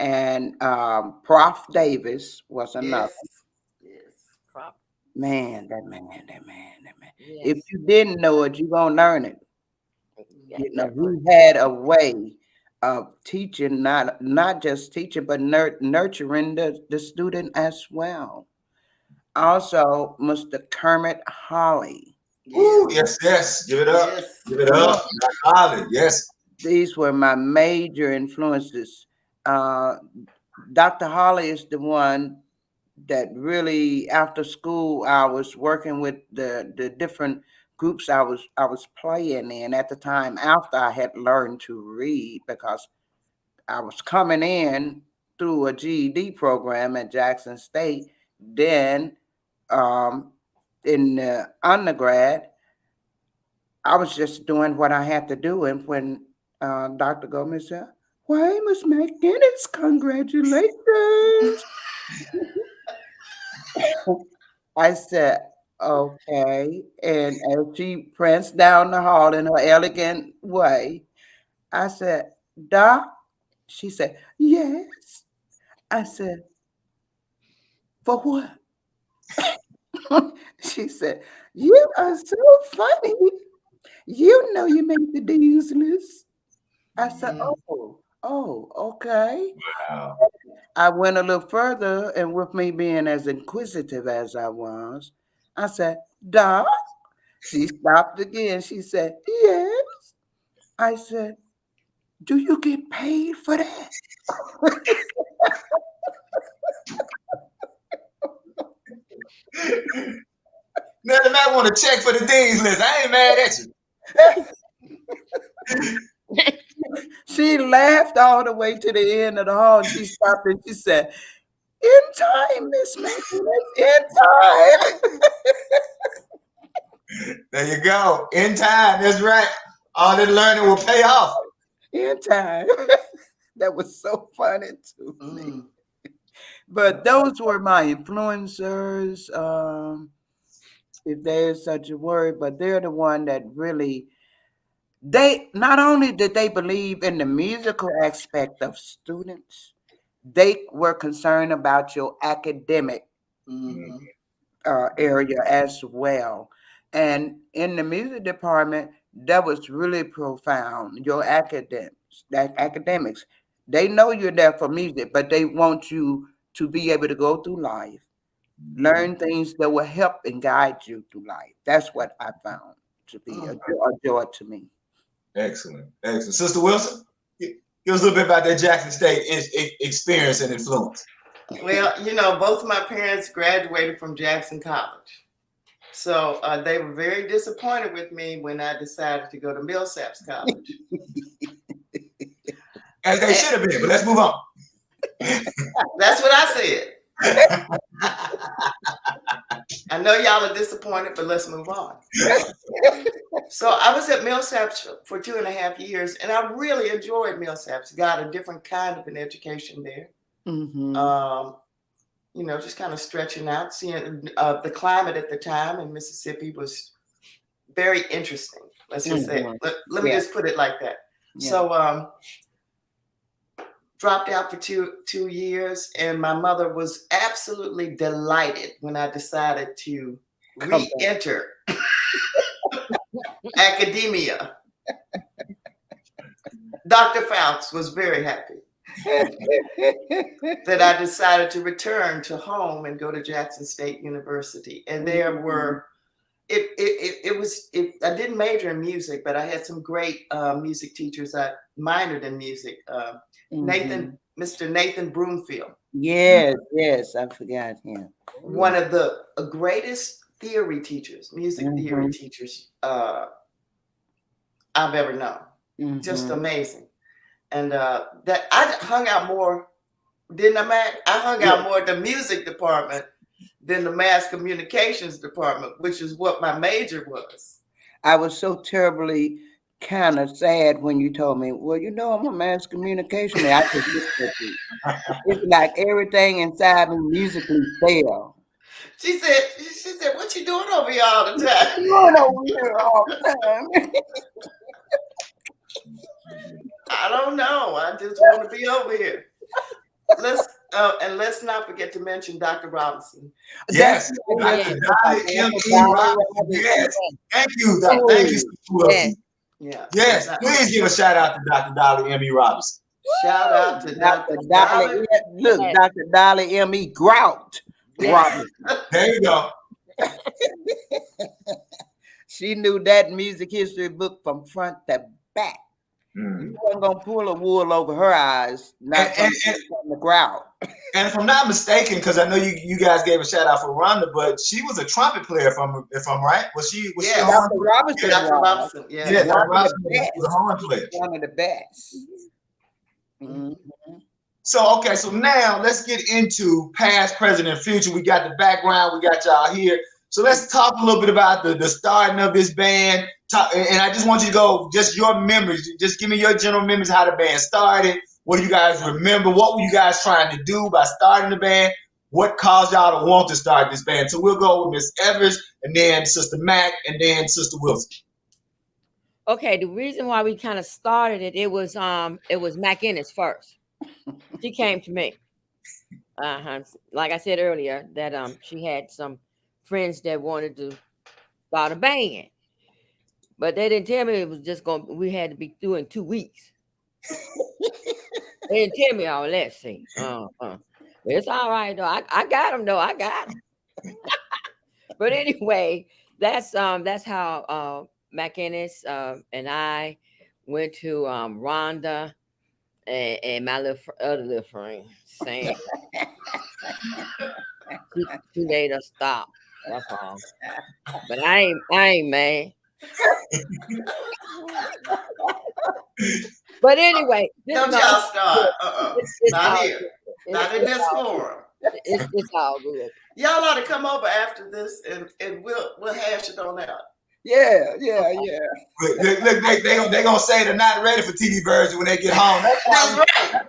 And Prof. Davis was another. Yes. Man, that man. Yes. If you didn't know it, you're going to learn it. Yeah, You know, he had a way of teaching, not just teaching, but nurturing the student as well. Also, Mr. Kermit Holly. Ooh, yes. Give it up. Yes. Give it up. Holly, yes. These were my major influences. Dr. Holly is the one that really, after school, I was working with the different groups I was playing in at the time, after I had learned to read, because I was coming in through a GED program at Jackson State. Then in the undergrad, I was just doing what I had to do. And when Dr. Gomez said, "Why, Miss McInnis, congratulations." I said, "Okay." And as she pranced down the hall in her elegant way, I said, "Doc?" She said, "Yes." I said, "For what?" She said, "You are so funny. You know you made the dean's list." I said, "Oh, okay." Wow. I went a little further, and with me being as inquisitive as I was, I said, "Doc?" She stopped again. She said, "Yes." I said, "Do you get paid for that?" Nellie Mack want to check for the dean's list. I ain't mad at you. She laughed all the way to the end of the hall, and she stopped and she said, "In time, Miss McInnis, in time." There you go. In time. That's right. All that learning will pay off. In time. That was so funny to me. But those were my influencers, if there's such a word, but they're the one that really, they not only did they believe in the musical aspect of students, they were concerned about your academic area as well. And in the music department, that was really profound. Your academics, they know you're there for music, but they want you to be able to go through life, learn things that will help and guide you through life. That's what I found to be a joy to me. Excellent. Sister Wilson, give us a little bit about that Jackson State experience and influence. Well, both of my parents graduated from Jackson College. So they were very disappointed with me when I decided to go to Millsaps College. As they should have been, but let's move on. That's what I said. I know y'all are disappointed, but let's move on. So I was at Millsaps for 2.5 years, and I really enjoyed Millsaps. Got a different kind of an education there. Just kind of stretching out, seeing the climate at the time in Mississippi was very interesting. Let's just say, let me just put it like that. Yeah. So dropped out for two years, and my mother was absolutely delighted when I decided to re-enter academia. Dr. Fouts was very happy that I decided to return to home and go to Jackson State University. And there were, I didn't major in music, but I had some great music teachers. I minored in music. Mr. Nathan Broomfield. Yes, I forgot him. One of the greatest theory teachers, music theory teachers I've ever known. Just amazing. And that I hung out more Didn't I hung out more at the music department than the mass communications department, which is what my major was. I was so terribly kind of sad when you told me, well, you know, I'm a mass communication man. I just looked at you. It's like everything inside me musically fell. She said, what you doing over here all the time? Doing over here all the time. I don't know. I just want to be over here. Let's not forget to mention Dr. Robinson. Yes. Dr. Robinson. Yes. Thank you. Thank you, Sister Wilson. Yes. Please give a shout out to Dr. Dolly M.E. Robinson. Shout out to Dr. Dolly. Look, Dr. Dolly M.E. Grout Robinson. There you go. She knew that music history book from front to back. You wasn't gonna pull a wool over her eyes, not from the ground. And if I'm not mistaken, because I know you guys gave a shout out for Rhonda, but she was a trumpet player, if I'm right. Was she? Yeah, Dr. Robinson. Dr. Robinson. Yeah, yeah, Dr. Robinson was a horn player. One of the best. So now let's get into past, present, and future. We got the background, we got y'all here. So let's talk a little bit about the starting of this band. And I just want you to go, just your memories. Just give me your general memories, how the band started. What do you guys remember? What were you guys trying to do by starting the band? What caused y'all to want to start this band? So we'll go with Miss Evers, and then Sister Mack, and then Sister Wilson. Okay, the reason why we kind of started it was McInnis first. She came to me. Like I said earlier, that she had some friends that wanted to start a band. But they didn't tell me it was just we had to be through in 2 weeks. They didn't tell me all that. See, it's all right though. I got them though. I got them. But anyway, that's how McInnis and I went to Rhonda and my other little friend Sam. She made us stop. That's all. But I ain't mad. But anyway, don't y'all start. Not here. Not in this forum. It's all good. Y'all ought to come over after this and we'll hash it on out. Yeah. Look, they gonna say they're not ready for TV version when they get home. That's right.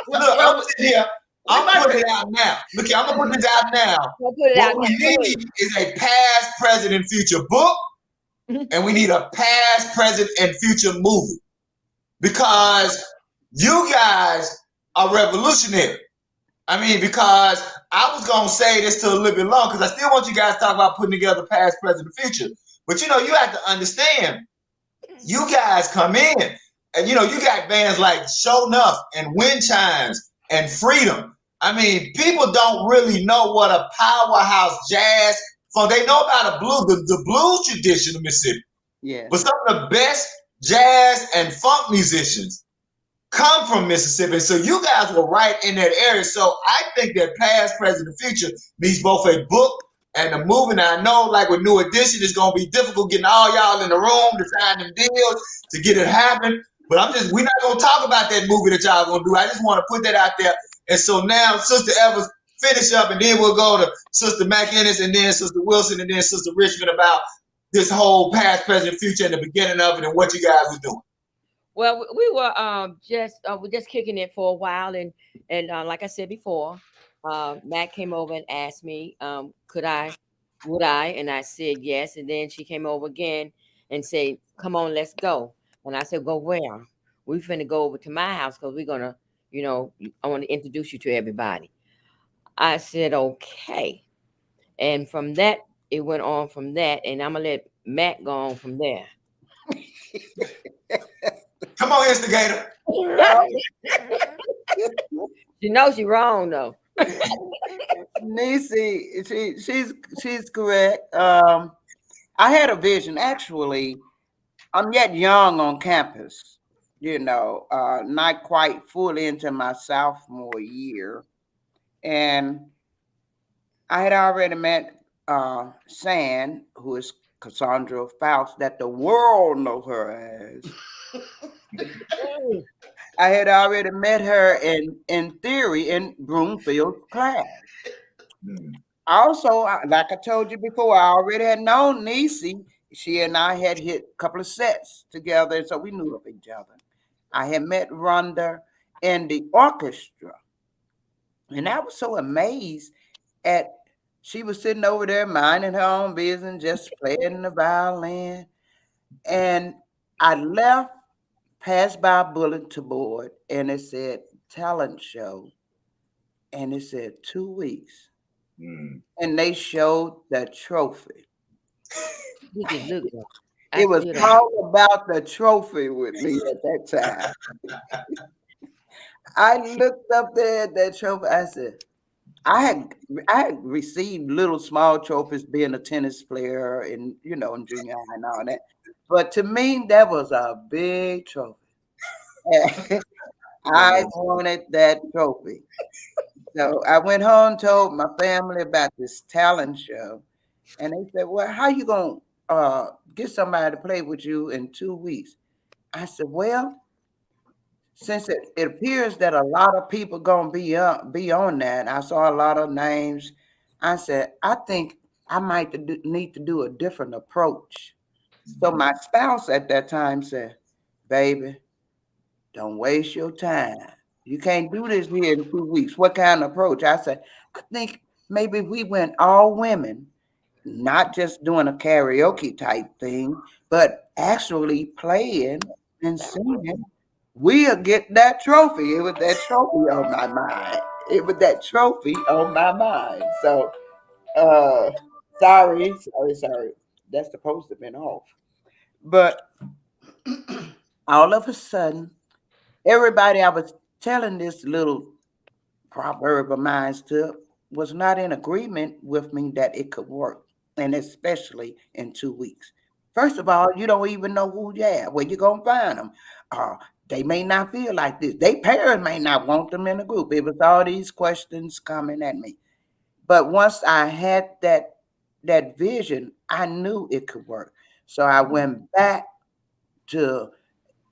Look, I'm sitting here. I'm putting it out now. Look here, I'm gonna put this out now. What we need is a past, present, and future book, and we need a past, present, and future movie. Because you guys are revolutionary. I mean, because I was gonna say this till a little bit long, because I still want you guys to talk about putting together past, present, and future. But you know, you have to understand, you guys come in, and you know, you got bands like Show Enough and Wind Chimes and Freedom. I mean, people don't really know what a powerhouse jazz funk. They know about the blues tradition of Mississippi. Yeah. But some of the best jazz and funk musicians come from Mississippi. So you guys were right in that area. So I think that past, present, and future needs both a book and a movie. Now I know, like with New Edition, it's gonna be difficult getting all y'all in the room to sign them deals to get it happen. But we're not gonna talk about that movie that y'all gonna do. I just want to put that out there. And so now Sister Evers finish up, and then we'll go to Sister McInnis, and then Sister Wilson, and then Sister Richmond about this whole past, present, future, and the beginning of it, and what you guys were doing. Well, we were just kicking it for a while, and like I said before, Matt came over and asked me, would I, and I said yes, and then she came over again and said, "Come on, let's go." And I said, "Go where?" "We finna go over to my house because we're gonna, I want to introduce you to everybody." I said, "Okay," and from that it went on from that, and I'm gonna let Matt go on from there. Come on, instigator. You know she's wrong though. Niecie, she's correct. I had a vision. Actually, I'm yet young on campus, not quite fully into my sophomore year. And I had already met San, who is Cassandra Faust, that the world knows her as. I had already met her in theory in Broomfield's class. Also, like I told you before, I already had known Niecie. She and I had hit a couple of sets together, so we knew of each other. I had met Rhonda in the orchestra, and I was so amazed at she was sitting over there minding her own business, just playing the violin. And I left, passed by a bulletin board, and it said talent show, and it said 2 weeks. And they showed the trophy. You can look at it. It was all about the trophy with me at that time. I looked up there at that trophy. I said, I had received little small trophies being a tennis player and in junior high and all that. But to me, that was a big trophy. I wanted that trophy. So I went home, told my family about this talent show, and they said, "Well, how you gonna get somebody to play with you in 2 weeks?" I said, "Well, since it appears that a lot of people gonna be on that, I saw a lot of names. I said, I think I might need to do a different approach." So my spouse at that time said, "Baby, don't waste your time. You can't do this here in 2 weeks. What kind of approach?" I said, "I think maybe we went all women, not just doing a karaoke type thing, but actually playing and singing. We'll get that trophy." It was that trophy on my mind. It was that trophy on my mind. So, sorry. That's supposed to have been off. But all of a sudden, everybody I was telling this little proverb of mine to was not in agreement with me that it could work, and especially in 2 weeks. First of all, you don't even know who you have, where you gonna find them. They may not feel like this. Their parents may not want them in the group. It was all these questions coming at me. But once I had that vision, I knew it could work. So I went back to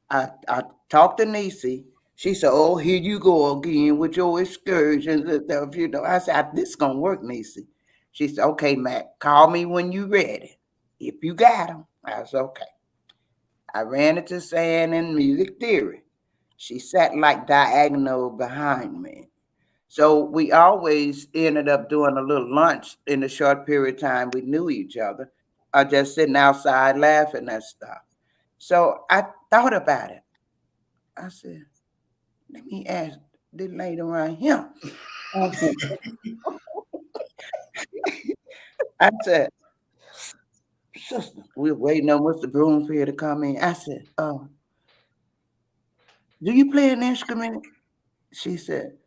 I talked to Niecie. She said, "Oh, here you go again with your excursions and stuff." I said, "This is gonna work, Niecie." She said, "Okay, Matt, call me when you ready. If you got them." I said, "Okay." I ran into Sand in music theory. She sat like diagonal behind me. So we always ended up doing a little lunch in the short period of time we knew each other, or just sitting outside laughing at stuff. So I thought about it. I said, let me ask this lady around here. I said, "Sister, we're waiting on Mr. Broomfield to come in." I said, "Do you play an instrument?" She said,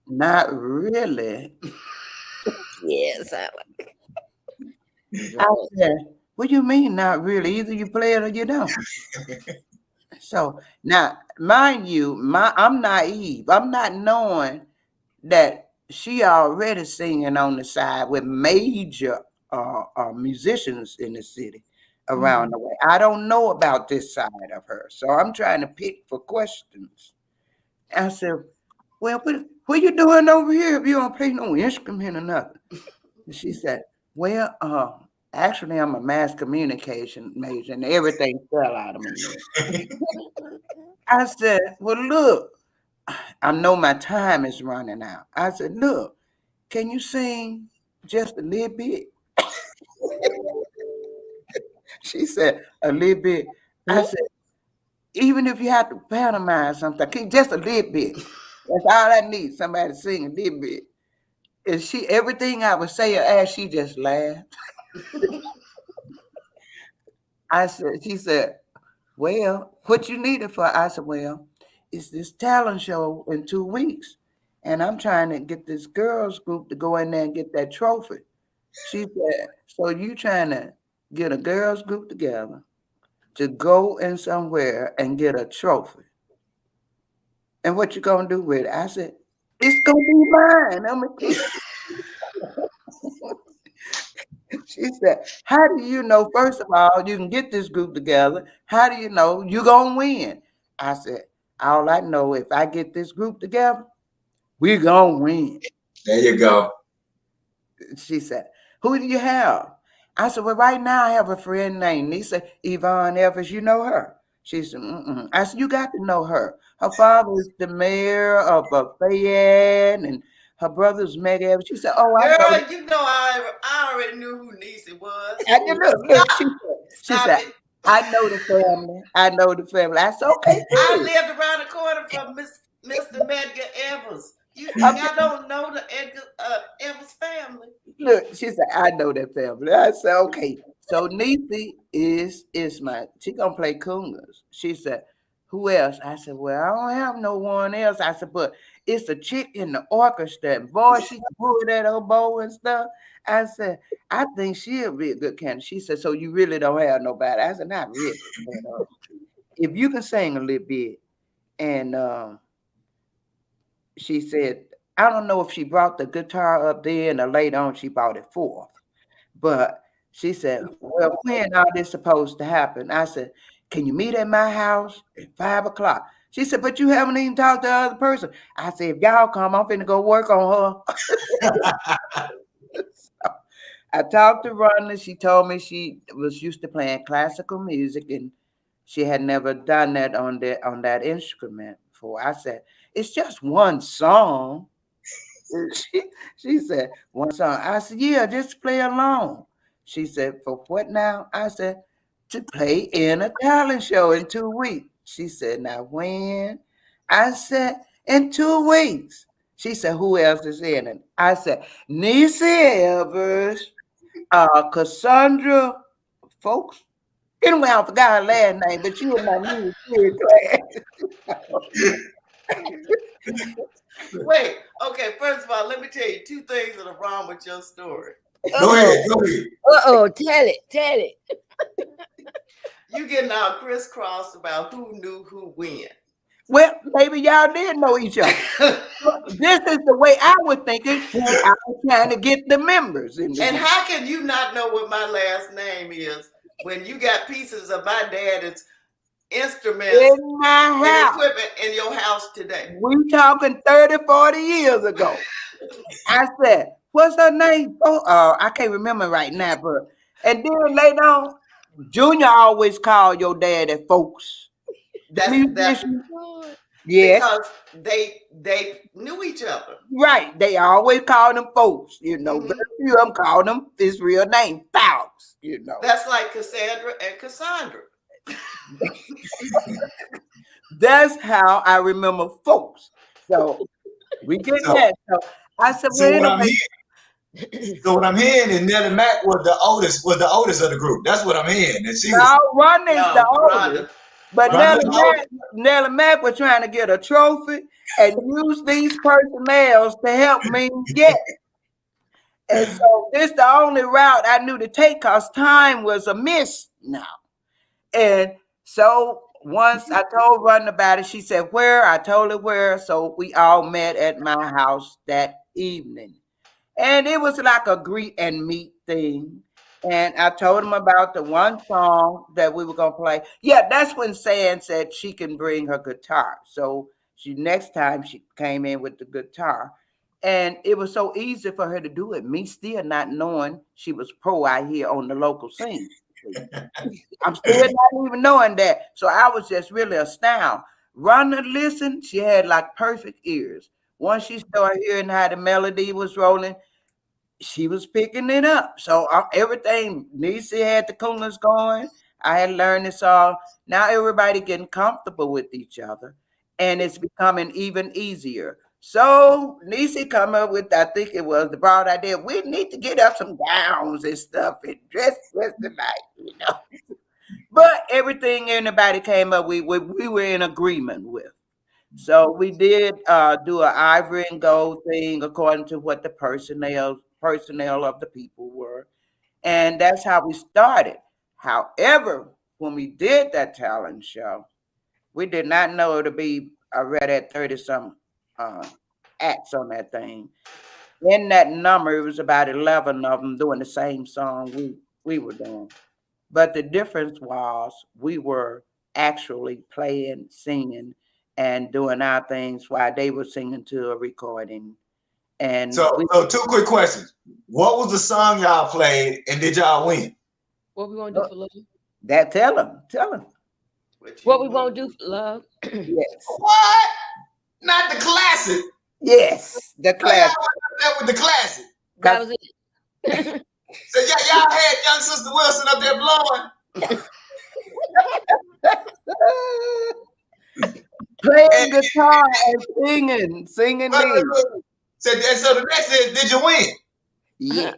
"Not really." Yes, I said, "What do you mean, not really? Either you play it or you don't." So now, mind you, I'm naive. I'm not knowing that she already singing on the side with major musicians in the city around the way. I don't know about this side of her, so I'm trying to pick for questions. I said, "Well, what you doing over here if you don't play no instrument or nothing?" And she said, "Well, actually, I'm a mass communication major, and everything fell out of me." I said, "Well, look, I know my time is running out." I said, "Look, can you sing just a little bit?" She said, "A little bit." I said, "Even if you have to pantomime something, just a little bit. That's all I need, somebody to sing a little bit." And everything I would say or ask, she just laughed. She said, "Well, what you need it for?" I said, "Well, it's this talent show in 2 weeks. And I'm trying to get this girls group to go in there and get that trophy." She said, "So you trying to get a girls group together to go in somewhere and get a trophy? And what you gonna do with it?" I said, "It's gonna be mine. I'm gonna keep." She said, "How do you know, first of all, you can get this group together? How do you know you're gonna win?" I said, All I know, if I get this group together, we're gonna win. There you go. She said, who do you have? I said, well, right now I have a friend named Niecie, Yvonne Evers. You know her? She said, mm-mm. I said, you got to know her. Her father is the mayor of Fayette, and her brother's Meg Evers. She said, oh, I know. Girl, you know I already knew who Niecie was. I said, look, she Stop said, it. I know the family. I know the family. I said, okay, I cool. lived around the corner from Mr. Medgar Evers. You think I don't know the Evers family? Look, she said, I know that family. I said, okay. So Niecie is she gonna play congas. She said, who else? I said, well, I don't have no one else. I said, but it's a chick in the orchestra. And boy, she can pull that oboe and stuff. I said, I think she'll be a good candidate. She said, so you really don't have nobody? I said, not really. But, if you can sing a little bit. And she said, I don't know if she brought the guitar up there and later on she brought it forth. But she said, well, when all this supposed to happen? I said, can you meet at my house at 5 o'clock? She said, but you haven't even talked to the other person. I said, if y'all come, I'm finna go work on her. So I talked to Rhonda. She told me she was used to playing classical music and she had never done that on that instrument before. I said, it's just one song. She said, one song. I said, yeah, just play along. She said, for what now? I said, to play in a talent show in 2 weeks. She said, now when? I said, in 2 weeks. She said, who else is in it? I said, Niecie Evers, Cassandra folks. Anyway, I forgot her last name, but she was my music class. Wait, okay, first of all, let me tell you 2 things that are wrong with your story. Go ahead. Uh-oh, tell it. You getting all crisscrossed about who knew who when. Well, maybe y'all did know each other. This is the way I was thinking when I was trying to get the members in the And group. how can you not know what my last name is when you got pieces of my dad's instruments In my and house. equipment in your house today? We talking 30, 40 years ago. I said, what's her name? Oh, I can't remember right now, but and then later on, Junior always called your dad at folks. That's Yes. because they knew each other. Right. They always called them folks, you know. Mhm. Very few of them called him his real name, Fowles, you know. That's like Cassandra and Cassandra. That's how I remember folks. So we get So- that. So I said, So well, what I'm hearing is Nellie Mack was the oldest of the group. That's what I'm hearing. And she was now Ron is No, the Rhonda. oldest. But Rhonda Nellie Mack was trying to get a trophy and use these personnel to help me get. And so this the only route I knew to take because time was a miss now. And so once I told Rhonda about it, she said, where? I told her where. So we all met at my house that evening. And it was like a greet and meet thing. And I told him about the one song that we were gonna play. Yeah, that's when San said she can bring her guitar. So next time she came in with the guitar. And it was so easy for her to do it. Me still not knowing she was pro out here on the local scene. I'm still not even knowing that. So I was just really astounded. Rhonda listened, she had like perfect ears. Once she started hearing how the melody was rolling, she was picking it up. So everything, Niecie had the coolness going. I had learned this all. Now everybody getting comfortable with each other, and it's becoming even easier. So Niecie come up with, I think it was the broad idea, we need to get up some gowns and stuff and dress tonight, you know. But everything anybody came up with, we were in agreement with. So we did do an ivory and gold thing according to what the personnel of the people were. And that's how we started. However, when we did that talent show, we did not know it would be already at 30 some acts on that thing. In that number, it was about 11 of them doing the same song we were doing. But the difference was we were actually playing, singing, and doing our things while they were singing to a recording. And so 2 quick questions. What was the song y'all played, and did y'all win? What we gonna do for love? that tell them. What we gonna do for love? Yes. What? Not the classic. Yes, the classic. That was the classic. That was it. So y'all had young Sister Wilson up there blowing. Playing guitar and singing lead. So the next is, did you win? Yeah.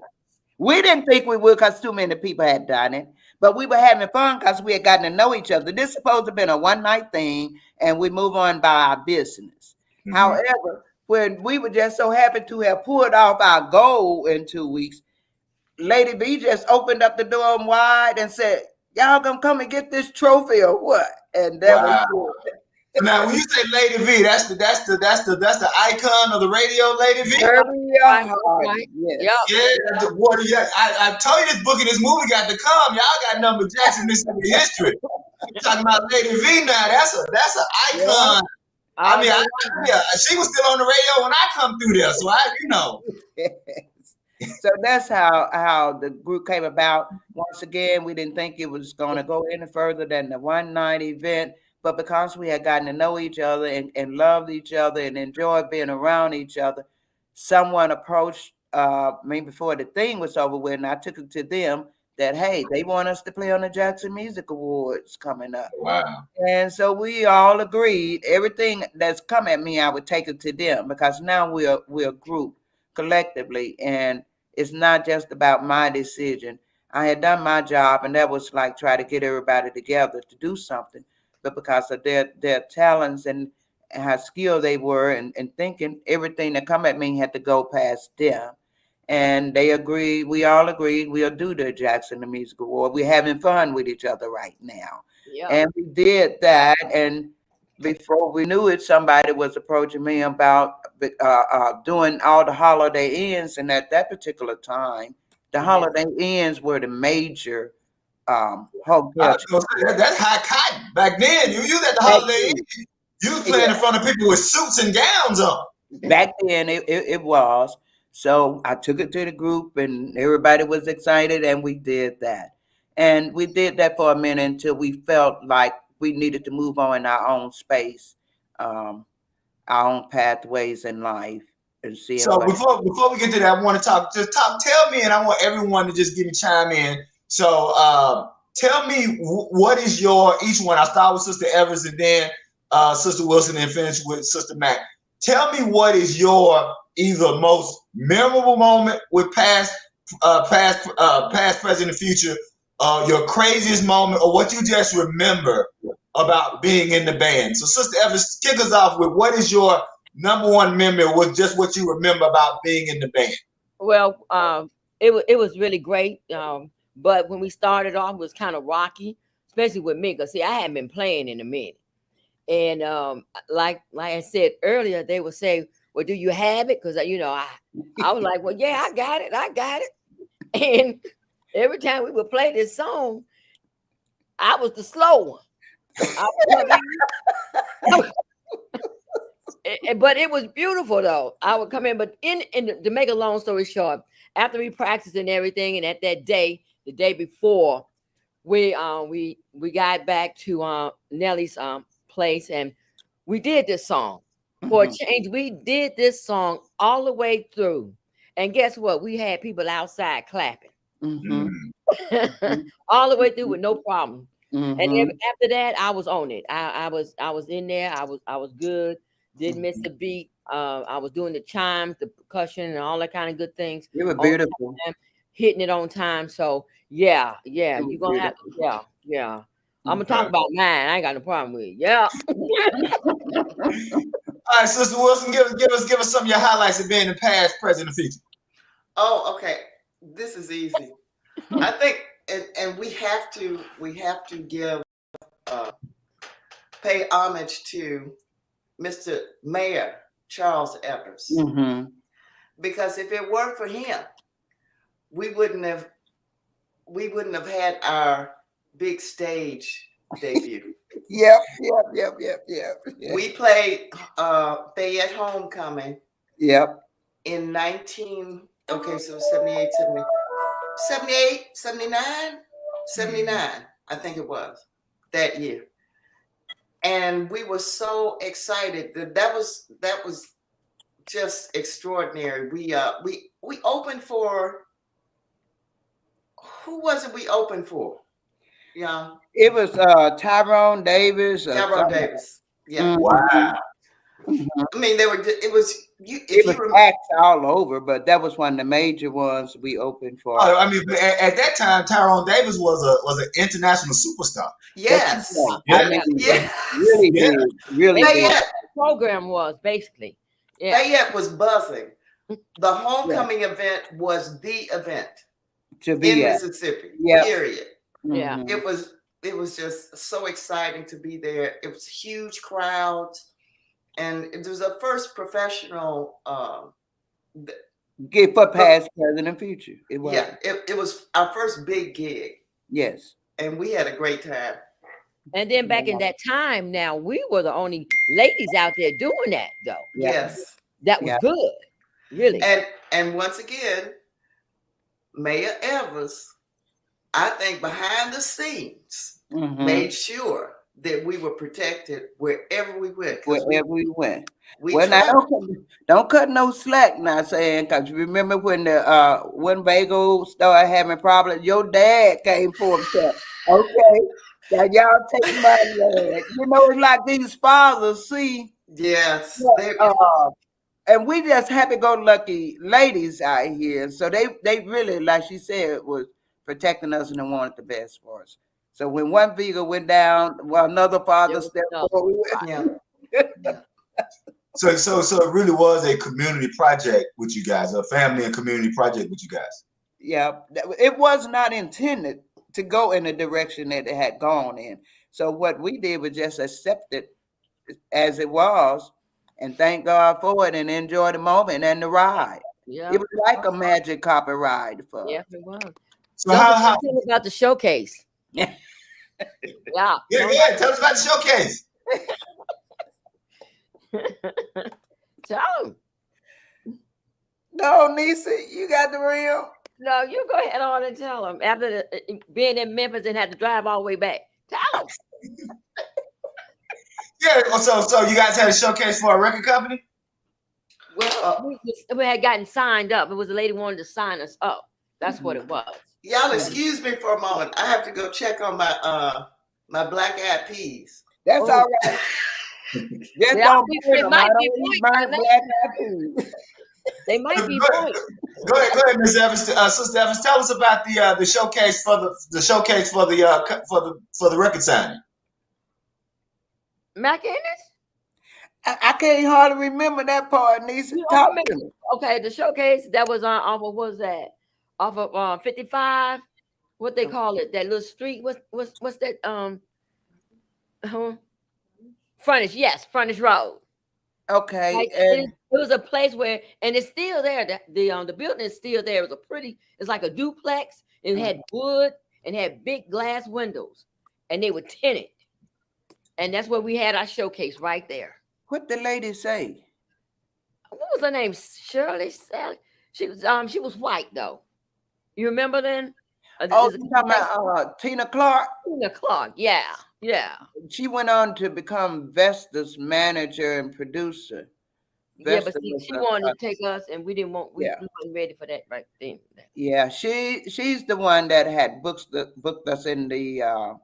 We didn't think we would because too many people had done it, but we were having fun because we had gotten to know each other. This is supposed to have been a one-night thing, and we move on by our business. Mm-hmm. However, when we were just so happy to have pulled off our goal in 2 weeks, Lady B just opened up the door wide and said, "Y'all gonna come and get this trophy or what?" And that was cool. Now, when you say Lady V, that's the icon of the radio, Lady V. Right. Yeah. I told you this book and this movie got to come. Y'all got number Jackson Mississippi history. Talking about Lady V now. That's an icon. Yeah. I mean, she was still on the radio when I come through there, so So that's how the group came about. Once again, we didn't think it was going to go any further than the one-night event, but because we had gotten to know each other and loved each other and enjoyed being around each other, someone approached me before the thing was over with, and I took it to them that, hey, they want us to play on the Jackson Music Awards coming up. Wow. And so we all agreed. Everything that's come at me, I would take it to them, because now we're a group collectively, and it's not just about my decision. I had done my job, and that was like try to get everybody together to do something. But because of their talents and how skilled they were and thinking, everything that come at me had to go past them. And they agreed, we all agreed, we'll do the Jackson the Music Award. We're having fun with each other right now. Yeah. And we did that. And before we knew it, somebody was approaching me about doing all the Holiday Inns. And at that particular time, the Holiday Inns were the major hotel. That's high cotton. Back then, you at the Holiday Inn, you was playing in front of people with suits and gowns on. Back then, it was. So I took it to the group, and everybody was excited, and we did that. And we did that for a minute until we felt like we needed to move on in our own space, our own pathways in life. And see. So before we get to that, I want to tell me, and I want everyone to just give me chime in. So tell me, what is each one? I'll start with Sister Evers and then Sister Wilson and finish with Sister Mack. Tell me what is your either most memorable moment with past, present, and future, your craziest moment, or what you just remember about being in the band. So Sister Evers, kick us off with what is your number one memory with just what you remember about being in the band. Well, it was really great. But when we started off, it was kind of rocky, especially with me, because see, I hadn't been playing in a minute. And like I said earlier, they would say, "Well, do you have it?" Because I was like, "Well, yeah, I got it." And every time we would play this song, I was the slow one. But it was beautiful though. I would come in, but to make a long story short, after we practiced and everything, and at that day, the day before, we got back to Nellie's place, and we did this song for a change. We did this song all the way through, and guess what? We had people outside clapping all the way through with no problem. And then after that, I was on it. I was in there. I was good. Didn't miss a beat. I was doing the chimes, the percussion, and all that kind of good things. You were beautiful. Hitting it on time. So yeah. You're gonna have to, yeah. I'm gonna talk about mine. I ain't got no problem with it. Yeah. All right, Sister Wilson, give us some of your highlights of being in the past, present, and future. Oh, okay. This is easy. I think, and we have to give pay homage to Mr. Mayor Charles Evers, because if it weren't for him, we wouldn't have had our big stage debut. Yep. We played Fayette Homecoming Yep. in 78, 79, 79, I think it was that year. And we were so excited that was just extraordinary. We opened for, who was it we opened for? Yeah. It was Tyrone Davis. Tyrone Davis. Yeah. Wow. I mean, it was acts all over, but that was one of the major ones we opened for. Oh, I mean, at that time, Tyrone Davis was an international superstar. Yes. Yeah. Really big. Really big. The program was basically. Yeah. Fayette was buzzing. The homecoming event was the event To be in at. Mississippi. Yep. Period. Yeah. It was just so exciting to be there. It was huge crowds. And it was a first professional Get for past, present, and future. It was. Yeah, it was our first big gig. Yes. And we had a great time. And then back in that time, now we were the only ladies out there doing that, though. Yes. That was good. Really. And once again, Mayor Evers, I think behind the scenes, made sure that we were protected wherever we went. Wherever we went. Well, now don't cut no slack now, saying, because remember when the Winnebago started having problems, your dad came forth and said, okay, now y'all take my leg. You know, it's like these fathers see. Yes. And we just happy-go-lucky ladies out here. So they really, like she said, was protecting us and they wanted the best for us. So when one vehicle went down, well, another father stepped forward. Yeah. So it really was a community project with you guys, a family and community project with you guys. Yeah, it was not intended to go in the direction that it had gone in. So what we did was just accept it as it was and thank God for it and enjoy the moment and the ride. Yeah. It was like a magic carpet ride for us. Yeah, it was. So how about the showcase? Yeah, tell us about the showcase. Tell them. No, Niecie, you got the real. No, you go ahead on and tell them. After being in Memphis and had to drive all the way back. Tell them. Yeah, so you guys had a showcase for a record company? Well, we had gotten signed up. It was a lady wanted to sign us up. That's what it was. Y'all excuse me for a moment. I have to go check on my my black eyed peas. That's all right. Just don't it might be They might be point. Go ahead, Ms. Evans. Sister Evans, tell us about the showcase for the record signing. McInnis? I can't hardly remember that part, Niecie. Talk to me. Okay, the showcase that was on off of, what was that? Off of 55. What they call it? That little street. What's that? Frontage. Yes, Frontage Road. Okay. Like, it was a place where, and it's still there. The building is still there. It was it's like a duplex. It had wood and had big glass windows, and they were tinted. And that's where we had our showcase right there. What the lady say? What was her name? Shirley Sally. She was white though. You remember then? You talking about Tina Clark? Tina Clark, yeah. She went on to become Vesta's manager and producer. But see, she wanted to take us, and we didn't want. We weren't ready for that right then. Yeah, she's the one that had booked us in the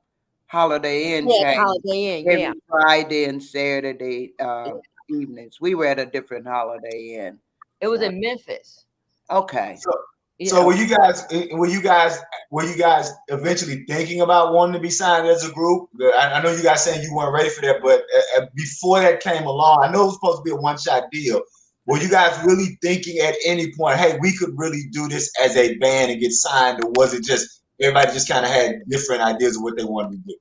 Holiday Inn. Yeah, Holiday Inn. Every Friday and Saturday evenings. We were at a different Holiday Inn. It was in Memphis. Okay. So were you guys eventually thinking about wanting to be signed as a group? I know you guys saying you weren't ready for that, but before that came along, I know it was supposed to be a one-shot deal. Were you guys really thinking at any point, hey, we could really do this as a band and get signed, or was it just everybody just kind of had different ideas of what they wanted to do?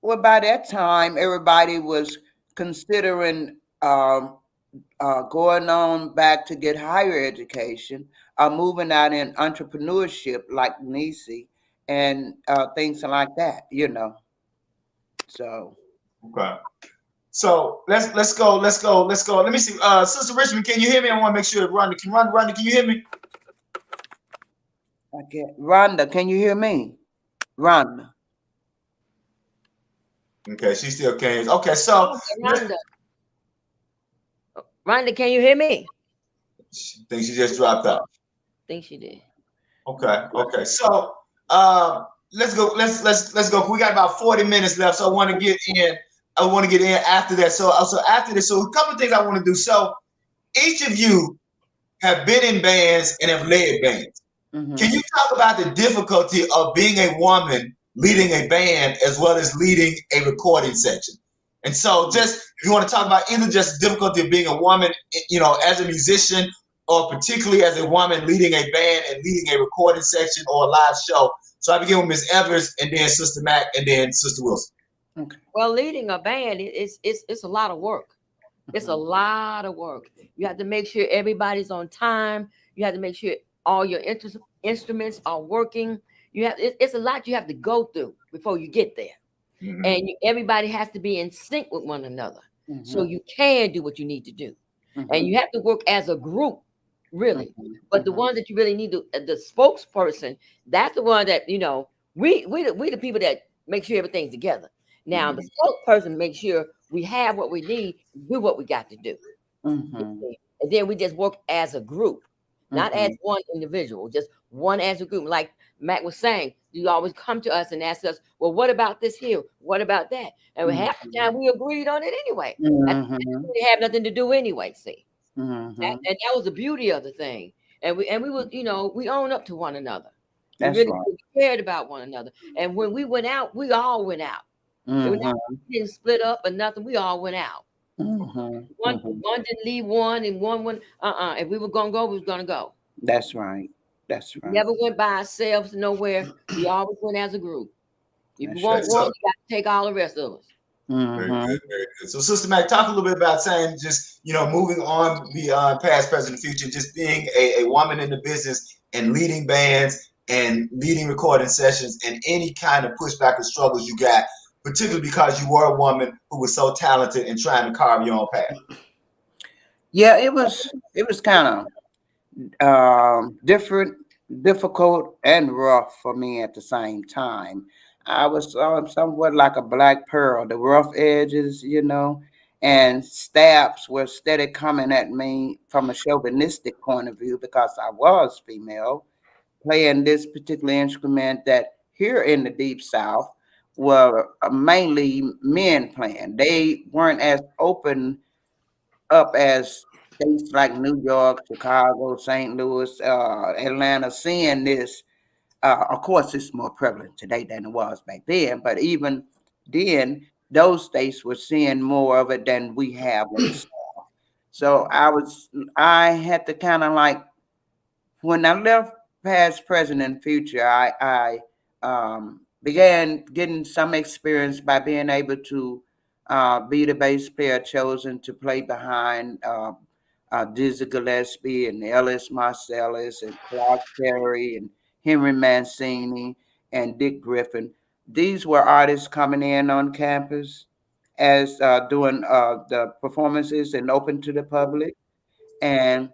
Well, by that time, everybody was considering going on back to get higher education, moving out in entrepreneurship like Niecie and things like that, you know. So Okay. So let's go. Let me see. Sister Richmond, can you hear me? I want to make sure that Rhonda, can you hear me? Okay. Rhonda, can you hear me? Rhonda. Okay, she still can't. Okay, so Rhonda, can you hear me? I think she just dropped out. I think she did. Okay. So let's go. Let's go. We got about 40 minutes left, so I want to get in. After that. So after this, so a couple of things I want to do. So each of you have been in bands and have led bands. Can you talk about the difficulty of being a woman leading a band as well as leading a recording section? And so just if you want to talk about either just the difficulty of being a woman, as a musician, or particularly as a woman leading a band and leading a recording section or a live show. So I begin with Ms. Evers and then Sister Mack and then Sister Wilson. Okay. Well, leading a band it's a lot of work. It's a lot of work. You have to make sure everybody's on time. You have to make sure all your instruments are working. It's a lot you have to go through before you get there. Mm-hmm. And everybody has to be in sync with one another. Mm-hmm. So you can do what you need to do. Mm-hmm. And you have to work as a group, really. Mm-hmm. But the one that you really need the spokesperson, that's the one that, we the people that make sure everything's together. Now, the spokesperson makes sure we have what we need, do what we got to do. Mm-hmm. And then we just work as a group, not as one individual, just one as a group. Like Matt was saying, you always come to us and ask us, well, what about this here? What about that? And half the time we agreed on it anyway. We have nothing to do anyway, see. And that was the beauty of the thing. And we was, we own up to one another. We really cared about one another. And when we went out, we all went out. We didn't split up or nothing. We all went out. One didn't leave one and one went. If we were gonna go, we was gonna go. That's right. We never went by ourselves nowhere. We always went as a group. If you want one, you got to take all the rest of us. Very good, very good. So, Sister Mack, talk a little bit about saying just moving on beyond past, present, and future. Just being a woman in the business and leading bands and leading recording sessions and any kind of pushback or struggles you got. Particularly because you were a woman who was so talented and trying to carve your own path. Yeah, it was kind of difficult and rough for me at the same time. I was somewhat like a black pearl, the rough edges, and stabs were steady coming at me from a chauvinistic point of view because I was female, playing this particular instrument that here in the Deep South were mainly men playing. They weren't as open up as states like New York, Chicago, St. Louis, Atlanta, seeing this. Of course, it's more prevalent today than it was back then, but even then, those states were seeing more of it than we have in the South. So I had to kind of like, when I left past, present, and future, I began getting some experience by being able to be the bass player chosen to play behind Dizzy Gillespie and Ellis Marsalis and Clark Terry and Henry Mancini and Dick Griffin. These were artists coming in on campus as doing the performances and open to the public. And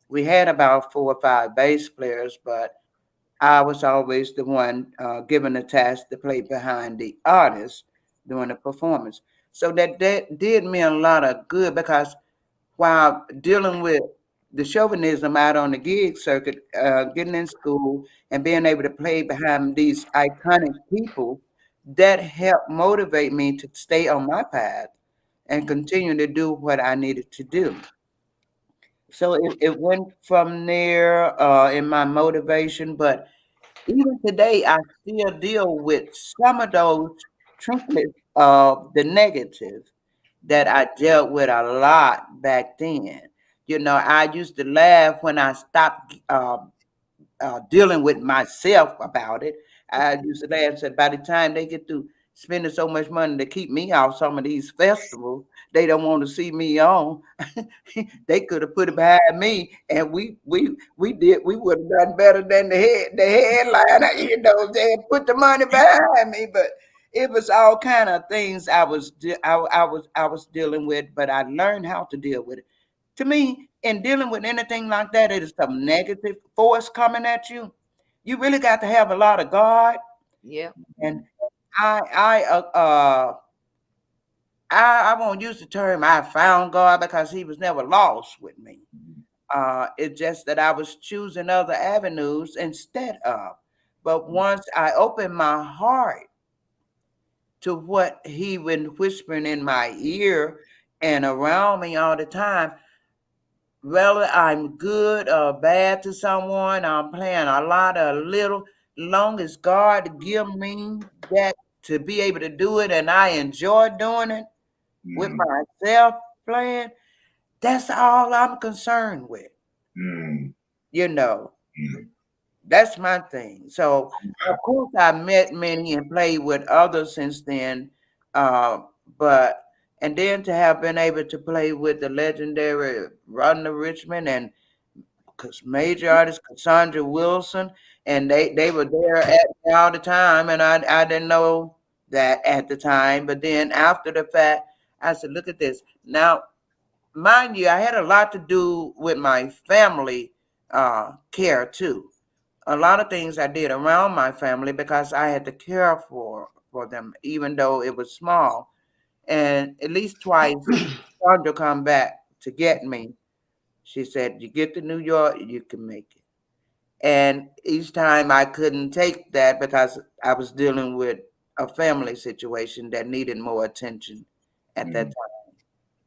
we had about 4 or 5 bass players, but I was always the one given the task to play behind the artist during the performance. So that did me a lot of good because while dealing with the chauvinism out on the gig circuit, getting in school and being able to play behind these iconic people, that helped motivate me to stay on my path and continue to do what I needed to do. So it went from there in my motivation, but even today, I still deal with some of those trinkets of the negative that I dealt with a lot back then. I used to laugh when I stopped dealing with myself about it. I used to laugh and said, by the time they get to spending so much money to keep me off some of these festivals, they don't want to see me on. They could have put it behind me, and we would have done better than the headliner. They put the money behind me, but it was all kind of things I was dealing with, but I learned how to deal with it. To me, in dealing with anything like that, it is some negative force coming at you. You really got to have a lot of God. Yeah. And I won't use the term I found God, because he was never lost with me. It's just that I was choosing other avenues instead of. But once I opened my heart to what he been whispering in my ear and around me all the time, whether I'm good or bad to someone, I'm playing a lot or little, long as God give me that to be able to do it, and I enjoy doing it with myself playing, that's all I'm concerned with. You know, that's my thing. So of course I met many and played with others since then, but and then to have been able to play with the legendary Rhonda Richmond and major artist Cassandra Wilson, and they were there at me all the time, and I didn't know that at the time. But then after the fact, I said, look at this. Now, mind you, I had a lot to do with my family care too. A lot of things I did around my family because I had to care for them, even though it was small. And at least twice, Sandra come back to get me. She said, you get to New York, you can make it. And each time I couldn't take that because I was dealing with a family situation that needed more attention at that time.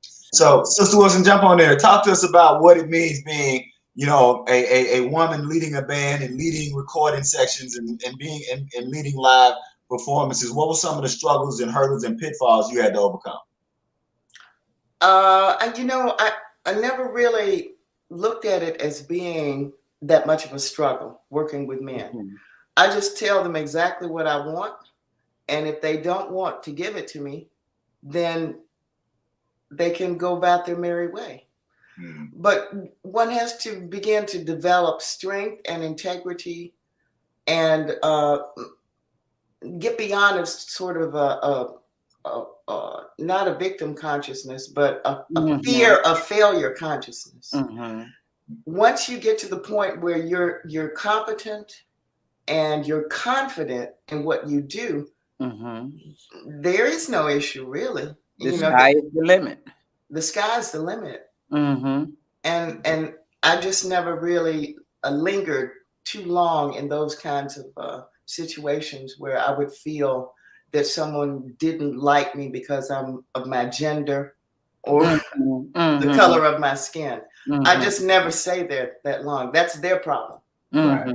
So, Sister Wilson, jump on there. Talk to us about what it means being, you know, a woman leading a band and leading recording sections and being and leading live performances. What were some of the struggles and hurdles and pitfalls you had to overcome? And you know, I never really looked at it as being that much of a struggle working with men. I just tell them exactly what I want, and if they don't want to give it to me, then they can go about their merry way. But one has to begin to develop strength and integrity and get beyond a sort of not a victim consciousness, but a fear of failure consciousness. Once you get to the point where you're competent and you're confident in what you do, there is no issue really. The sky is the limit. The sky's the limit. And I just never really lingered too long in those kinds of situations where I would feel that someone didn't like me because I'm of my gender or the color of my skin. I just never say that long. That's their problem. Right.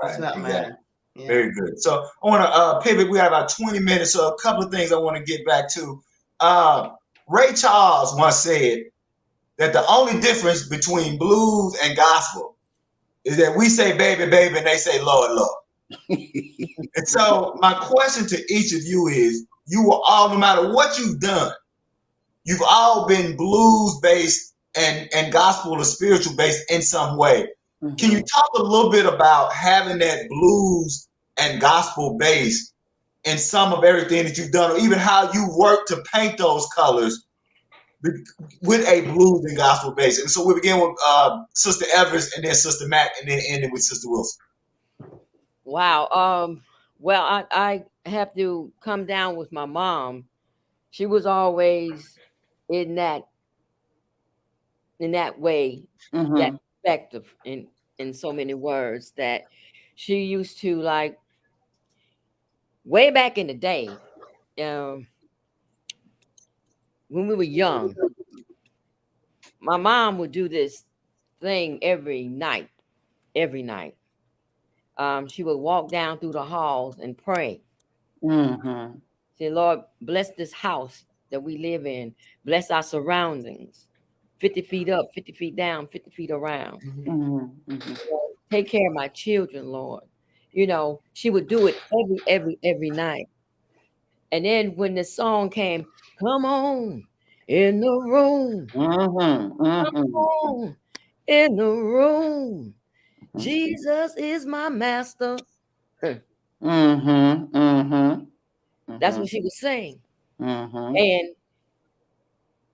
It's not mine. Yeah. Very good. So I want to pivot. We have about 20 minutes. So a couple of things I want to get back to. Ray Charles once said that the only difference between blues and gospel is that we say baby, baby, and they say Lord, Lord. And so my question to each of you is, you will all, no matter what you've done, you've all been blues based and gospel or spiritual based in some way. Can you talk a little bit about having that blues and gospel base in some of everything that you've done, or even how you work to paint those colors with a blues and gospel base? And so we begin with Sister Evers and then Sister Mack and then ending with Sister Wilson. Wow. Well, I have to come down with my mom. She was always in that way, that perspective in so many words, that she used to, like, way back in the day, when we were young, my mom would do this thing every night. She would walk down through the halls and pray. Say, Lord, bless this house that we live in. Bless our surroundings. 50 feet up, 50 feet down, 50 feet around. Take care of my children, Lord. You know, she would do it every night. And then when the song came, come on in the room. Come on in the room. Jesus is my master. That's what she was saying. Mm-hmm. And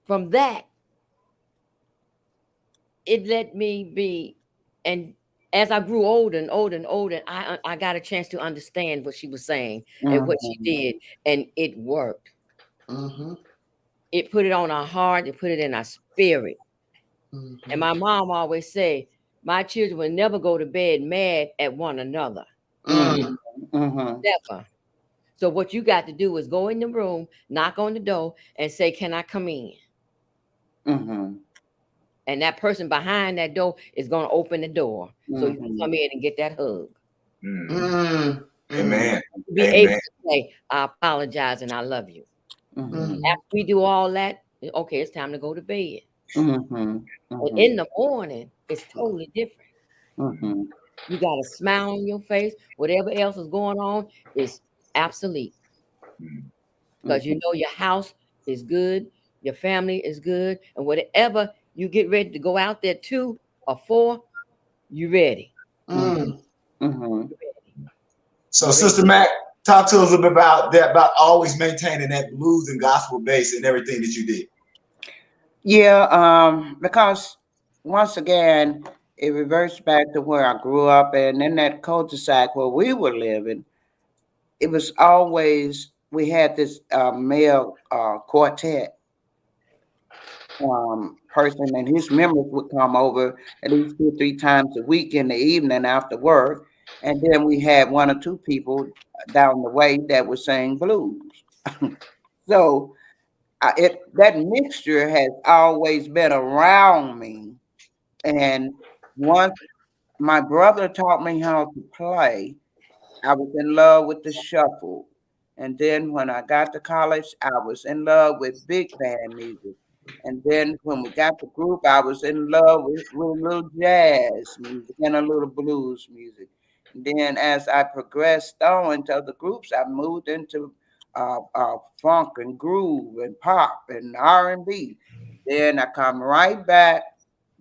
from that, it let me be, and as I grew older and older and older, I got a chance to understand what she was saying and what she did, and it worked. It put it on our heart, it put it in our spirit. And my mom always said, my children will never go to bed mad at one another. Never. So what you got to do is go in the room, knock on the door, and say, "Can I come in?" And that person behind that door is going to open the door, so you can come in and get that hug. Amen. Be able to say, "I apologize and I love you." After we do all that, okay, it's time to go to bed. But in the morning, it's totally different. You got a smile on your face. Whatever else is going on is obsolete. Because you know your house is good, your family is good, and whatever you get ready to go out there 2 or 4, you ready. So, Sister Mack, talk to us a little bit about that, about always maintaining that blues and gospel base and everything that you did. Yeah, because once again, it reverts back to where I grew up, and in that cul-de-sac where we were living, it was always, we had this male quartet person, and his members would come over at least 2 or 3 times a week in the evening after work. And then we had 1 or 2 people down the way that would sing blues. So that mixture has always been around me. And once my brother taught me how to play, I was in love with the shuffle. And then when I got to college, I was in love with big band music. And then when we got the group, I was in love with a little jazz music and a little blues music. And then as I progressed on into the groups, I moved into funk and groove and pop and R&B. Then I come right back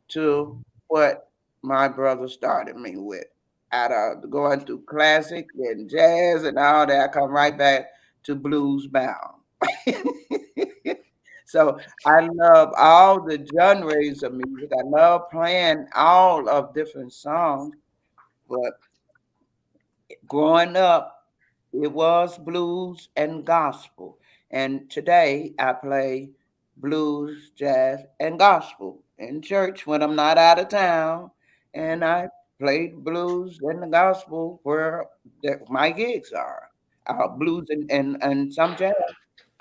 to what my brother started me with. Out of going through classic and jazz and all that, I come right back to blues bound. So I love all the genres of music. I love playing all of different songs, but growing up, it was blues and gospel. And today I play blues, jazz, and gospel in church when I'm not out of town. And I play blues and the gospel where my gigs are. Blues and some jazz.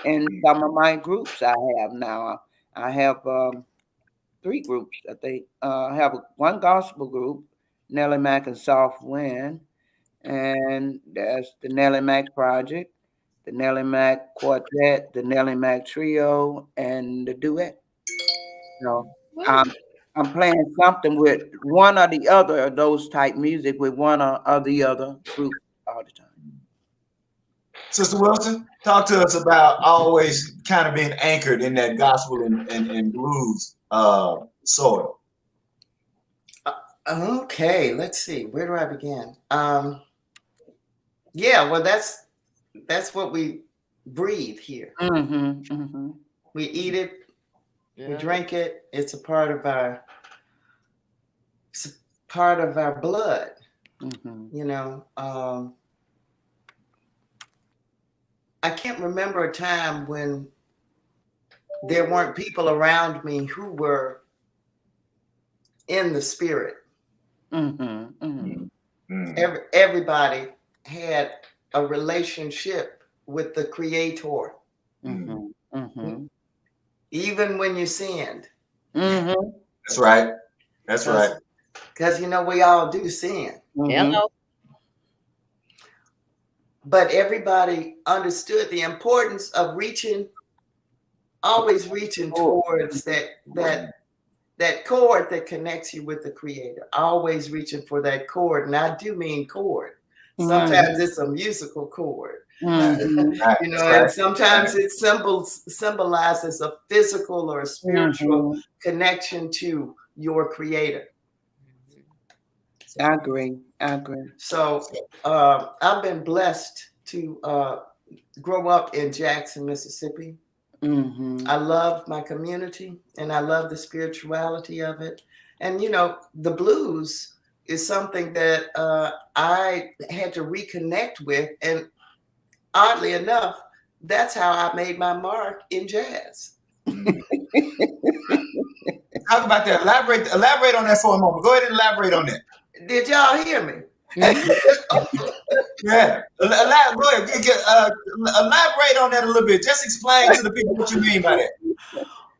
And some of my groups I have now. I have 3 groups, I think. I have one gospel group, Nellie Mack and Soft Wind. And that's the Nellie Mack Project, the Nellie Mack Quartet, the Nellie Mack Trio, and the Duet. So I'm playing something with one or the other of those type music with one or the other group all the time. Sister Wilson, talk to us about always kind of being anchored in that gospel and blues soil. Okay, let's see. Where do I begin? Yeah, well, that's what we breathe here. We eat it, we drink it. It's a part of our blood. You know, I can't remember a time when there weren't people around me who were in the spirit. Everybody had a relationship with the Creator. Even when you sinned. That's right. That's right. Because, you know, we all do sin. Hello. But everybody understood the importance of always reaching towards that cord that connects you with the Creator. Always reaching for that cord. And I do mean cord. Sometimes it's a musical cord. You know, and sometimes it symbolizes a physical or a spiritual connection to your Creator. I agree. So I've been blessed to grow up in Jackson, Mississippi. I love my community and I love the spirituality of it. And, you know, the blues is something that I had to reconnect with. And oddly enough, that's how I made my mark in jazz. Talk about that. Elaborate on that for a moment. Go ahead and elaborate on that. Did y'all hear me? Yeah. Go ahead. Elaborate on that a little bit. Just explain to the people what you mean by that.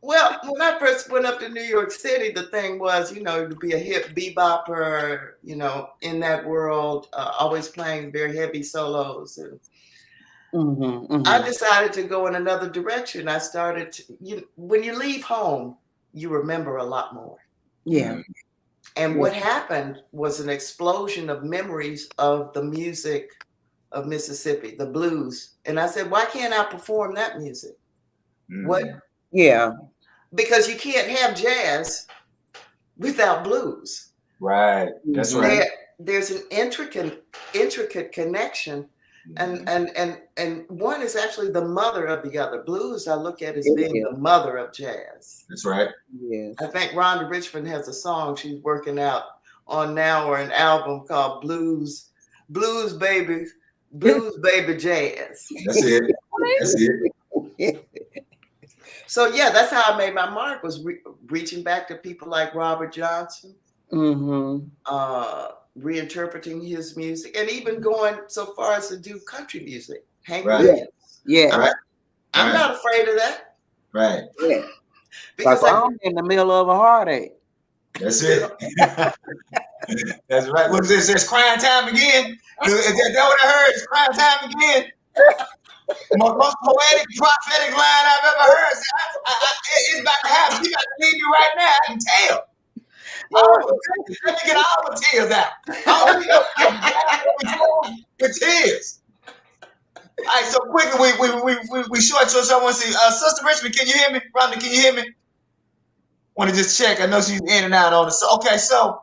Well, when I first went up to New York City, the thing was, you know, to be a hip bebopper, you know, in that world, always playing very heavy solos. And I decided to go in another direction. I started when you leave home, you remember a lot more. Yeah. And what happened was an explosion of memories of the music of Mississippi, the blues. And I said, why can't I perform that music? What? Yeah. Because you can't have jazz without blues. Right. That's right. There's an intricate connection. And one is actually the mother of the other. Blues I look at as being the mother of jazz. That's right. Yes. I think Rhonda Richmond has a song she's working out on now, or an album called Blues Baby Jazz. That's it. That's it. So yeah, that's how I made my mark, was reaching back to people like Robert Johnson, reinterpreting his music, and even going so far as to do country music. Hank Williams. Yeah. I'm not afraid of that. Right. Yeah. Because I'm in the middle of a heartache. That's it. That's right. What is this? It's crying time again. Is that what I heard? It's crying time again. Most poetic, prophetic line I've ever heard. It's about to happen. You got to leave me right now. I can tell. Let me get all the tears out. With tears. All right, so quickly, we short. So I want to see, Sister Richmond, can you hear me? Rhonda, can you hear me? Want to just check. I know she's in and out on it. So okay, so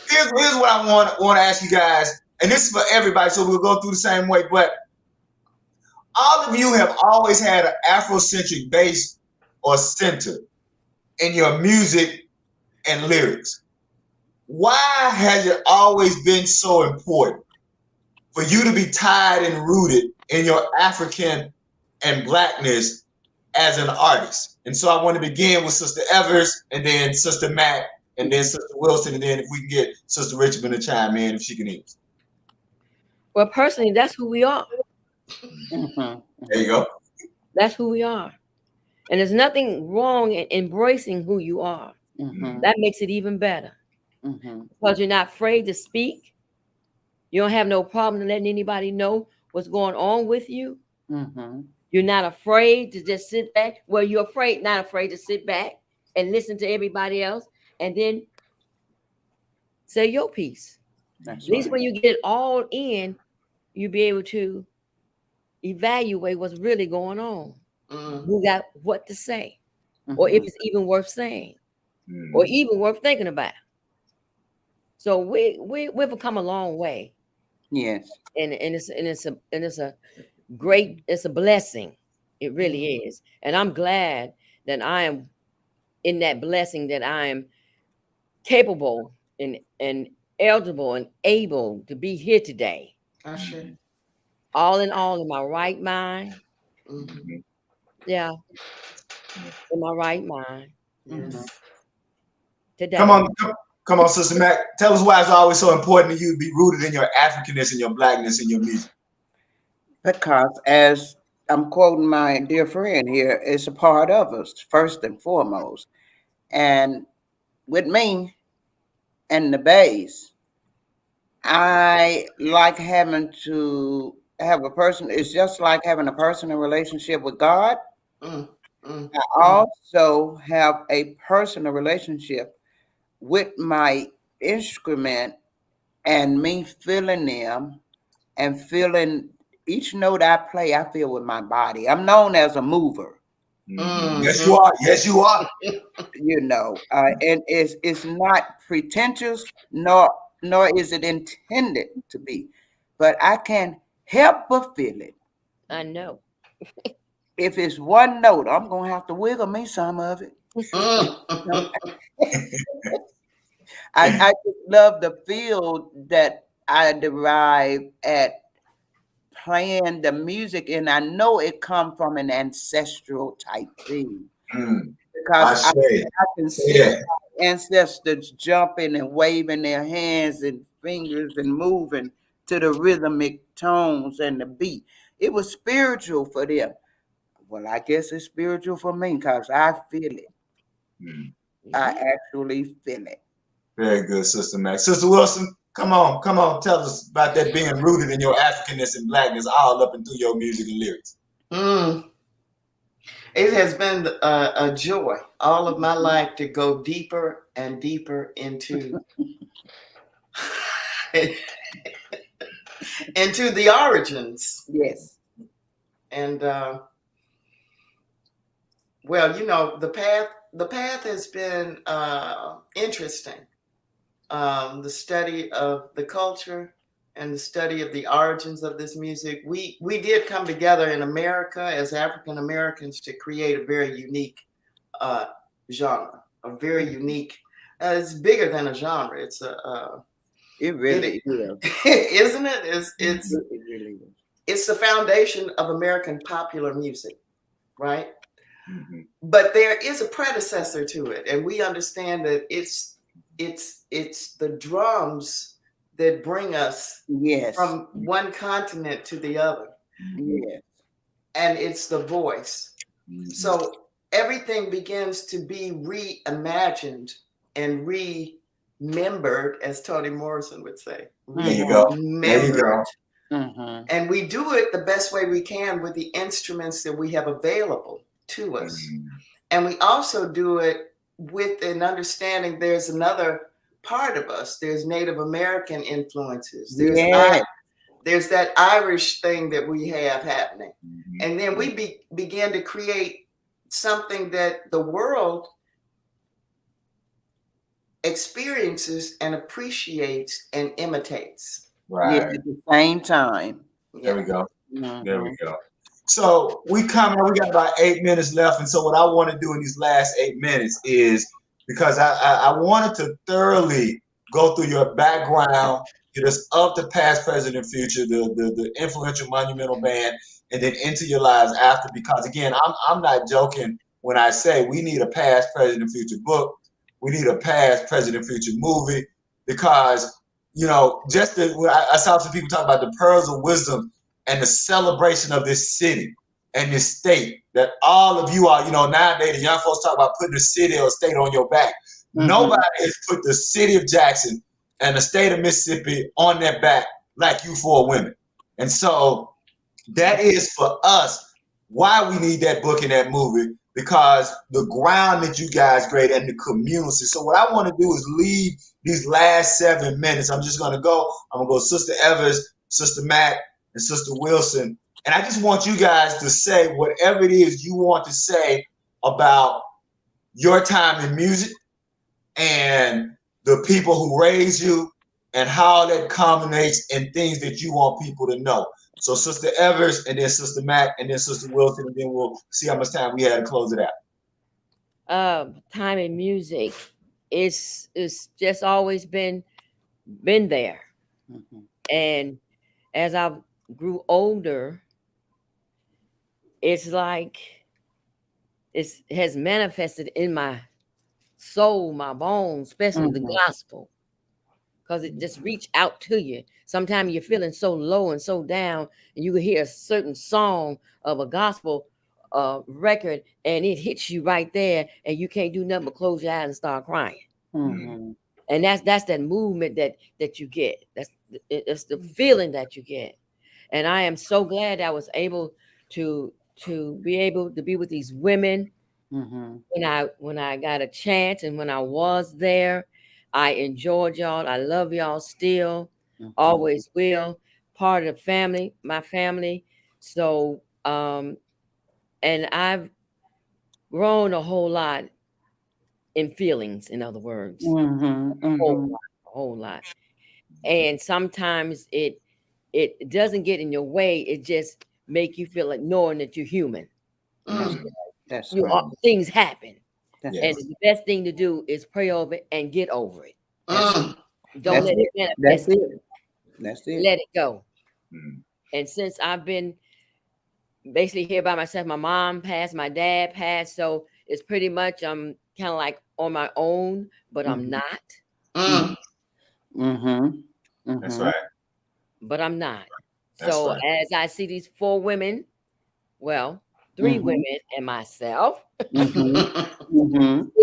here's what I want to ask you guys, and this is for everybody. So we'll go through the same way, but all of you have always had an Afrocentric base or center in your music and lyrics. Why has it always been so important for you to be tied and rooted in your African and Blackness as an artist? And so I want to begin with Sister Evers, and then Sister Mack, and then Sister Wilson, and then if we can get Sister Richmond to chime in if she can hear us. Well, personally, that's who we are. There you go. That's who we are. And there's nothing wrong in embracing who you are. That makes it even better. Because you're not afraid to speak. You don't have no problem letting anybody know what's going on with you. You're not afraid to just sit back. Well, you're not afraid to sit back and listen to everybody else and then say your piece. At least when you get it all in, you'll be able to evaluate what's really going on. Who got what to say, or if it's even worth saying, or even worth thinking about. So we've come a long way. Yes, and it's a blessing. It really is, and I'm glad that I am in that blessing, that I am capable and eligible and able to be here today. All in all, in my right mind. Yeah, in my right mind. Today. Come on, Sister Mack. Tell us why it's always so important to you to be rooted in your Africanness and your Blackness in your music. Because, as I'm quoting my dear friend here, it's a part of us, first and foremost. And with me and the bass, I like having to have a person. It's just like having a personal relationship with God. I also have a personal relationship with my instrument, and me feeling them and feeling each note I play, I feel with my body. I'm known as a mover. Yes, you are. Yes, you are. You know, and it's not pretentious, nor is it intended to be, but I can't help but feel it. I know. If it's one note, I'm gonna have to wiggle me some of it. I just love the feel that I derive at playing the music, and I know it comes from an ancestral type thing because I can see my ancestors jumping and waving their hands and fingers and moving to the rhythmic tones and the beat. It was spiritual for them. Well, I guess it's spiritual for me because I feel it. I actually feel it. Very good, Sister Mack. Sister Wilson, come on, tell us about that being rooted in your Africanness and Blackness all up and through your music and lyrics. It has been a joy all of my life to go deeper and deeper into into the origins. Yes. And well, you know, the path has been interesting. The study of the culture and the study of the origins of this music. We did come together in America as African Americans to create a very unique genre, a very unique. It's bigger than a genre. It's it really is, isn't it? It's the foundation of American popular music, right? But there is a predecessor to it, and we understand that it's the drums that bring us from one continent to the other. Yes. And it's the voice. So everything begins to be reimagined and remembered, as Toni Morrison would say. There you go. And we do it the best way we can with the instruments that we have available to us. And we also do it with an understanding there's another part of us. There's Native American influences. There's that Irish thing that we have happening. And then we begin to create something that the world experiences and appreciates and imitates. Right. At the same time. There we go. There we go. So we got about 8 minutes left. And so what I want to do in these last 8 minutes is, because I wanted to thoroughly go through your background, get us up to past, present, and future, the influential monumental band, and then into your lives after. Because again, I'm not joking when I say we need a past, present, and future book. We need a past, present, and future movie. Because, you know, I saw some people talk about the pearls of wisdom and the celebration of this city and this state that all of you are, you know, nowadays the young folks talk about putting a city or a state on your back. Nobody has put the city of Jackson and the state of Mississippi on their back like you four women. And so that is for us why we need that book and that movie, because the ground that you guys create and the community. So what I want to do is leave these last 7 minutes. I'm going to go Sister Evers, Sister Mack, and Sister Wilson. And I just want you guys to say whatever it is you want to say about your time in music and the people who raised you and how that culminates in things that you want people to know. So Sister Evers, and then Sister Mack, and then Sister Wilson, and then we'll see how much time we had to close it out. Time in music is just always been there. And as I grew older, it's like it has manifested in my soul, my bones, especially the gospel, because it just reached out to you. Sometimes you're feeling so low and so down, and you can hear a certain song of a gospel record, and it hits you right there, and you can't do nothing but close your eyes and start crying. And that's that movement that you get. It's the feeling that you get. And I am so glad I was able to be with these women when I got a chance, and when I was there. I enjoyed y'all. I love y'all still, always will. Part of the family, my family. So, and I've grown a whole lot in feelings, in other words, a whole lot. And sometimes it doesn't get in your way. It just make you feel like knowing that you're human. That's You right. are, things happen, That's and the best thing to do is pray over it and get over it. Don't That's let it. it That's manifest. it. That's it. Let it go. Mm. And since I've been basically here by myself, my mom passed, my dad passed, so it's pretty much I'm kind of like on my own, but I'm not. That's right. But I'm not. That's So right. as I see these 4 women, well, 3 women and myself sitting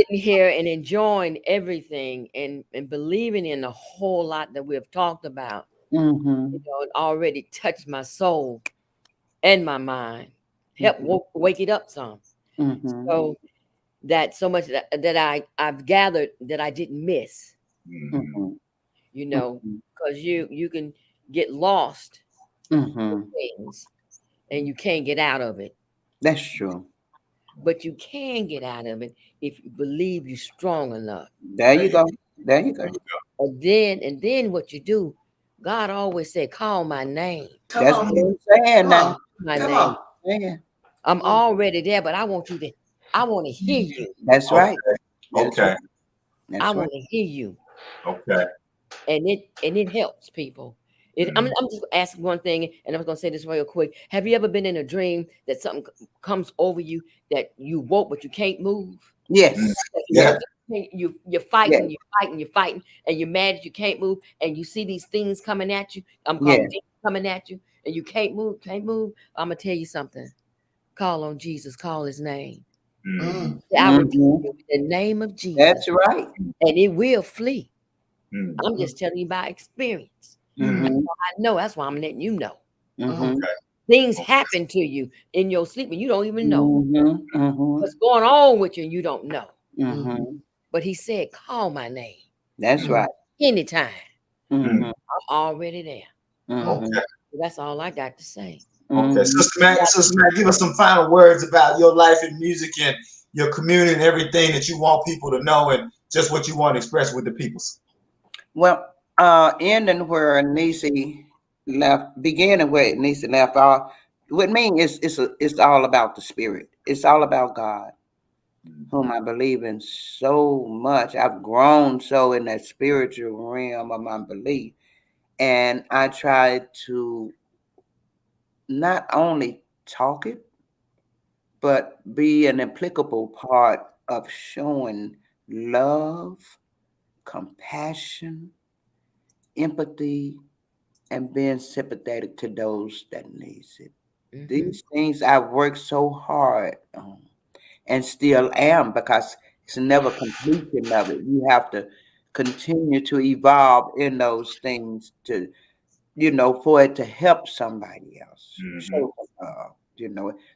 here and enjoying everything and believing in a whole lot that we've talked about, you know, it already touched my soul and my mind, help wake it up some. So that so much that I've gathered that I didn't miss, you know, because you can get lost in things and you can't get out of it. That's true. But you can get out of it if you believe you're strong enough. There you go. There you go. And then what you do, God always said, call my name. That's what I'm saying now. My name. Yeah. I'm already there, but I want to hear you. That's right. Okay. I want to hear you. Okay. And it helps people. I'm just asking one thing, and I'm going to say this real quick. Have you ever been in a dream that something comes over you that you woke but you can't move? Yes. Yeah. You're fighting, you're fighting, and you're mad that you can't move, and you see these things coming at you. I'm calling demons coming at you, and you can't move. I'm gonna tell you something. Call on Jesus. Call His name. I repeat the name of Jesus. That's right. And it will flee. I'm just telling you by experience. I know. That's why I'm letting you know. Things happen to you in your sleep and you don't even know what's going on with you and you don't know. But He said, call my name. That's right. Anytime. I'm already there. Okay. That's all I got to say. Okay. Sister Mack, give us some final words about your life in music and your community and everything that you want people to know and just what you want to express with the peoples. Well, ending where Niecie left, beginning where Niecie left off, with me, it's all about the spirit. It's all about God, whom I believe in so much. I've grown so in that spiritual realm of my belief. And I try to not only talk it, but be an applicable part of showing love, compassion, empathy, and being sympathetic to those that needs it. These things I've worked so hard on and still am, because it's never completion of it. You have to continue to evolve in those things to, for it to help somebody else. So,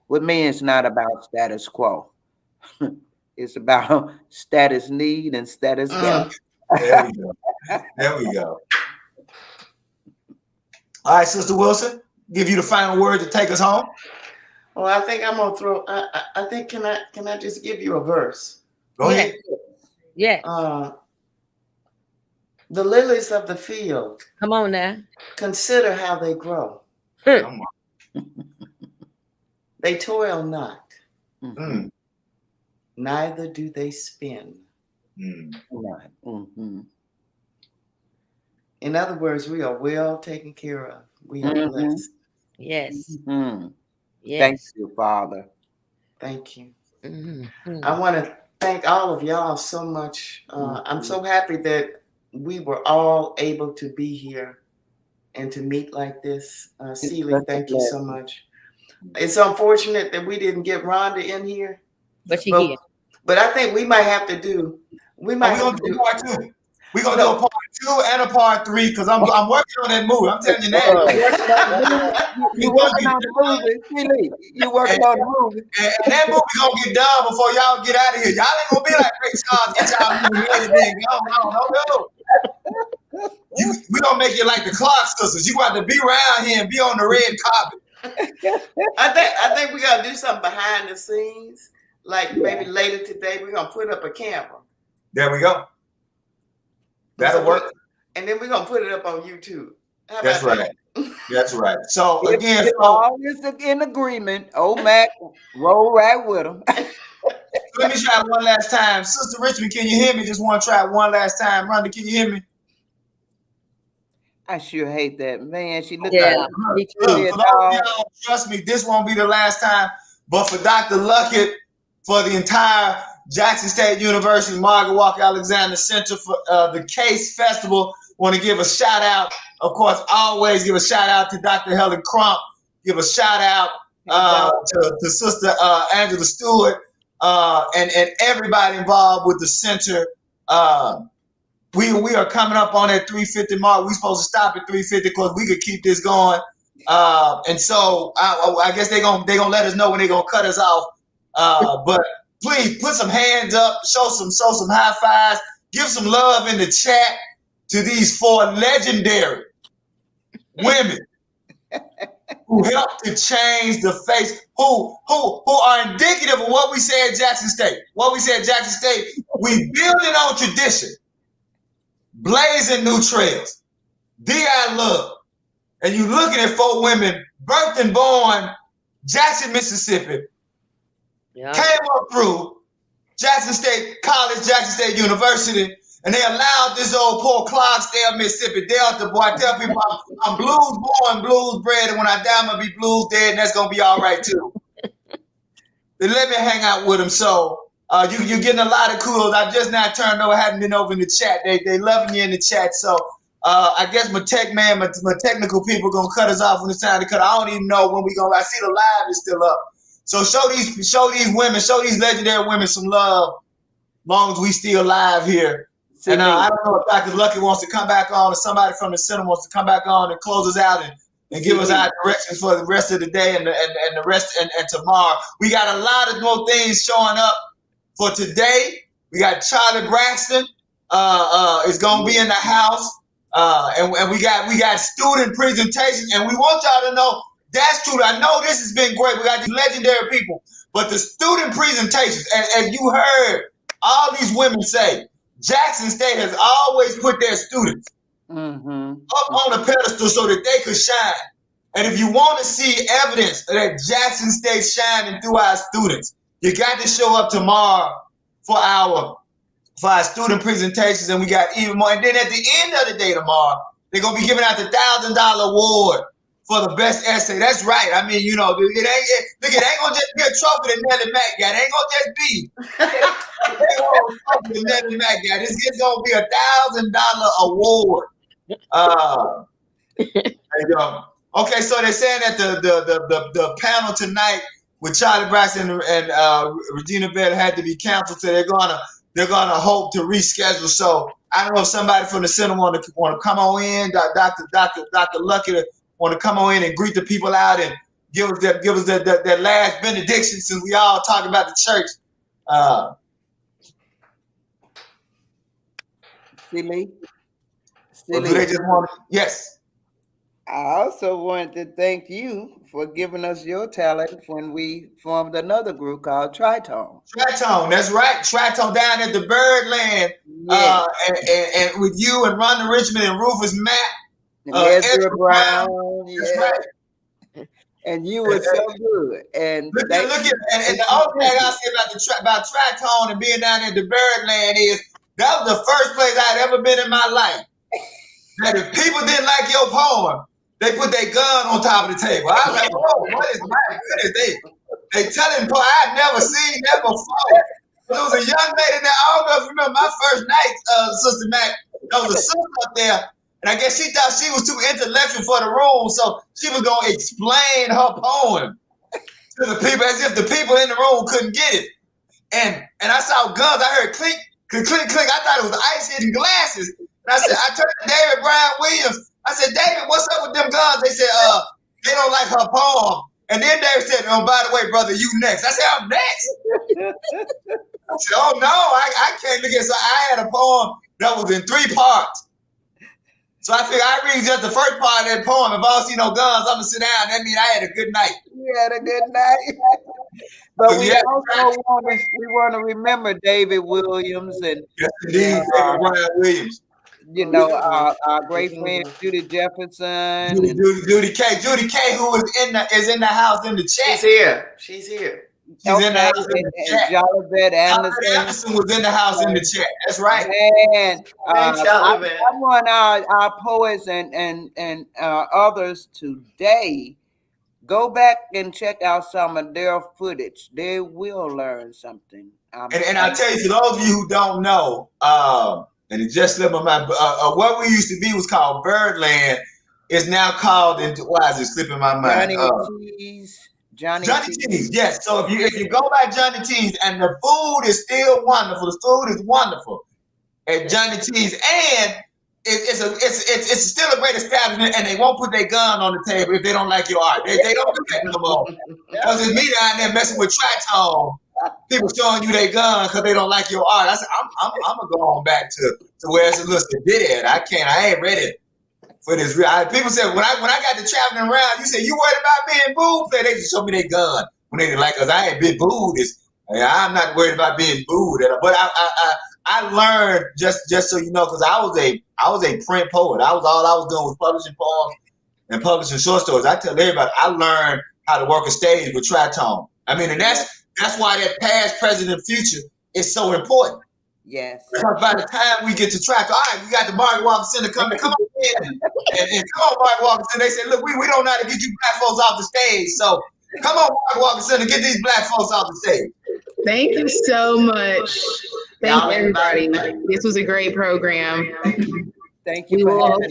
with me, it's not about status quo. It's about status need and status gap. There we go. There we go. All right, Sister Wilson, give you the final word to take us home. Well, I think I'm gonna throw. I think can I just give you a verse? Go ahead. Yeah. The lilies of the field. Come on now. Consider how they grow. They toil not. Neither do they spin. In other words, we are well taken care of. We are blessed. Yes. Yes. Thank you, Father. Thank you. I want to thank all of y'all so much. I'm so happy that we were all able to be here and to meet like this. Celie, thank you so much. It's unfortunate that we didn't get Rhonda in here. But she here. But I think we might have to do. We're gonna do part 2. We're gonna do a part 2 and a part 3 because I'm working on that movie. I'm telling you now. You working on the movie, Celie? You working on the movie? And that movie gonna get done before y'all get out of here. Y'all ain't gonna be like Rick Scott, get y'all movie edited and go. No. We gonna make you like the Clark sisters. You got to be around here and be on the red carpet. I think we gotta do something behind the scenes. Like maybe later today, we're gonna put up a camera. There we go. That'll work. And then we're gonna put it up on YouTube. That's right. That's right. So If again, all is in agreement, old Mac, roll right with him. let me try one last time. Sister Richmond, can you hear me? Just want to try one last time. Rhonda, can you hear me? I sure hate that, man. She looked Yeah, like me Look, too. for those of y'all, trust me, this won't be the last time. But for Dr. Luckett, for the entire Jackson State University Margaret Walker Alexander Center for the Case Festival, want to give a shout out. Of course, always give a shout out to Dr. Helen Crump. Give a shout out to Sister Angela Stewart and everybody involved with the center. We are coming up on that 350 mark. We're supposed to stop at 350 because we could keep this going. And so I guess they're gonna let us know when they're gonna cut us off. But please put some hands up, show some high fives, give some love in the chat to these 4 legendary women who helped to change the face, who are indicative of what we say at Jackson State. What we say at Jackson State, we building on tradition, blazing new trails. D.I. Love. And you looking at 4 women, birthed and born Jackson, Mississippi, Yeah. came up through Jackson State College, Jackson State University, and they allowed this old poor Clarksdale, Mississippi Delta boy. I tell people I'm blues born, blues bred, and when I die, I'm gonna be blues dead, and that's gonna be all right too. They let me hang out with them, so you're getting a lot of kudos. I just now turned over, hadn't been over in the chat. They loving you in the chat, so I guess my technical people gonna cut us off when it's time to cut. I don't even know when we gonna. I see the live is still up, so show these women, show these legendary women some love, long as we still live here. And I don't know if Dr. Luckett wants to come back on, or somebody from the center wants to come back on and close us out and give us our directions for the rest of the day and the rest and tomorrow. We got a lot of more things showing up for today. We got Charlie Braxton is gonna be in the house, and we got student presentations, and we want y'all to know that's true. I know this has been great. We got these legendary people, but the student presentations, as you heard all these women say, Jackson State has always put their students up on a pedestal so that they could shine. And if you want to see evidence that Jackson State shining through our students, you got to show up tomorrow for our student presentations, and we got even more. And then at the end of the day tomorrow, they're gonna be giving out the $1,000 award for the best essay. That's right. I mean, it ain't gonna just be a trophy that Nellie Mack got. It ain't gonna just be a trophy that Nellie Mack got. It's gonna be $1,000 award. There you go. Okay, so they're saying that the panel tonight with Charlie Braxton and Regina Bell had to be canceled, so they're gonna hope to reschedule. So I don't know if somebody from the center want to come on in, Dr. Luckett want to come on in and greet the people out and give us that last benediction, since we all talking about the church. Silly. Do they just want to? Yes. I also wanted to thank you for giving us your talent when we formed another group called Tritone. Tritone, that's right. Tritone down at the Birdland, and with you and Rhonda Richmond and Rufus Mack. And Ezra Brown, That's right. And you were so good. And look at and the only thing I say about Tritone and being down at the Birdland is that was the first place I'd ever been in my life that if people didn't like your poem, they put their gun on top of the table. I was like, oh, what is my goodness? They telling poem I'd never seen that before. There was a young lady there. I don't know if you remember my first night, Sister Mack. There was a sister up there. And I guess she thought she was too intellectual for the room, so she was going to explain her poem to the people as if the people in the room couldn't get it. And I saw guns. I heard clink, clink, clink, clink. I thought it was ice hitting glasses. And I said, I turned to David Brian Williams. I said, David, what's up with them guns? They said, they don't like her poem. And then David said, oh, by the way, brother, you next. I said, I'm next. I said, oh, no, I can't look at it. So I had a poem that was in 3 parts. So I figured I read just the first part of that poem. If I don't see no guns, I'm going to sit down. That means I had a good night. You had a good night. But we also want to remember David Williams and yes, indeed, David Brian Williams. You know, our great friend Judy Jefferson. Judy K, who is in the house in the chat. She's here. She's in the house in the chat. Jolibet Anderson was in the house in the chat. That's right. And I want our poets and others today, go back and check out some of their footage. They will learn something. And I'll tell you, for those of you who don't know, and it just slipped my mind, what we used to be was called Birdland. It's now called, why is it slipping my mind? Johnny T's. Yes. So if you go by Johnny T's, and the food is still wonderful. The food is wonderful at Johnny T's, and it's still a great establishment, and they won't put their gun on the table if they don't like your art. They don't do that no more. Because it's me down there messing with Tritone. People showing you their gun because they don't like your art. I said, I'm gonna go on back to where it's a little bit. I ain't ready for this. People said when I got to traveling around, you said you worried about being booed. They just showed me their gun when they didn't like us. I ain't been booed. I'm not worried about being booed. But I learned just so you know, because I was a print poet. All I was doing was publishing poems and publishing short stories. I tell everybody I learned how to work a stage with Tritone. I mean, and that's why that past, present, and future is so important. Yes. Because by the time we get to track, all right, we got the Margaret Walker Center coming. Come on in. And come on, Margaret Walker Center. They said, look, we don't know how to get you black folks off the stage. So come on, Margaret Walker Center, get these black folks off the stage. Thank you so much. Thank you, everybody. This was a great program. Thank you.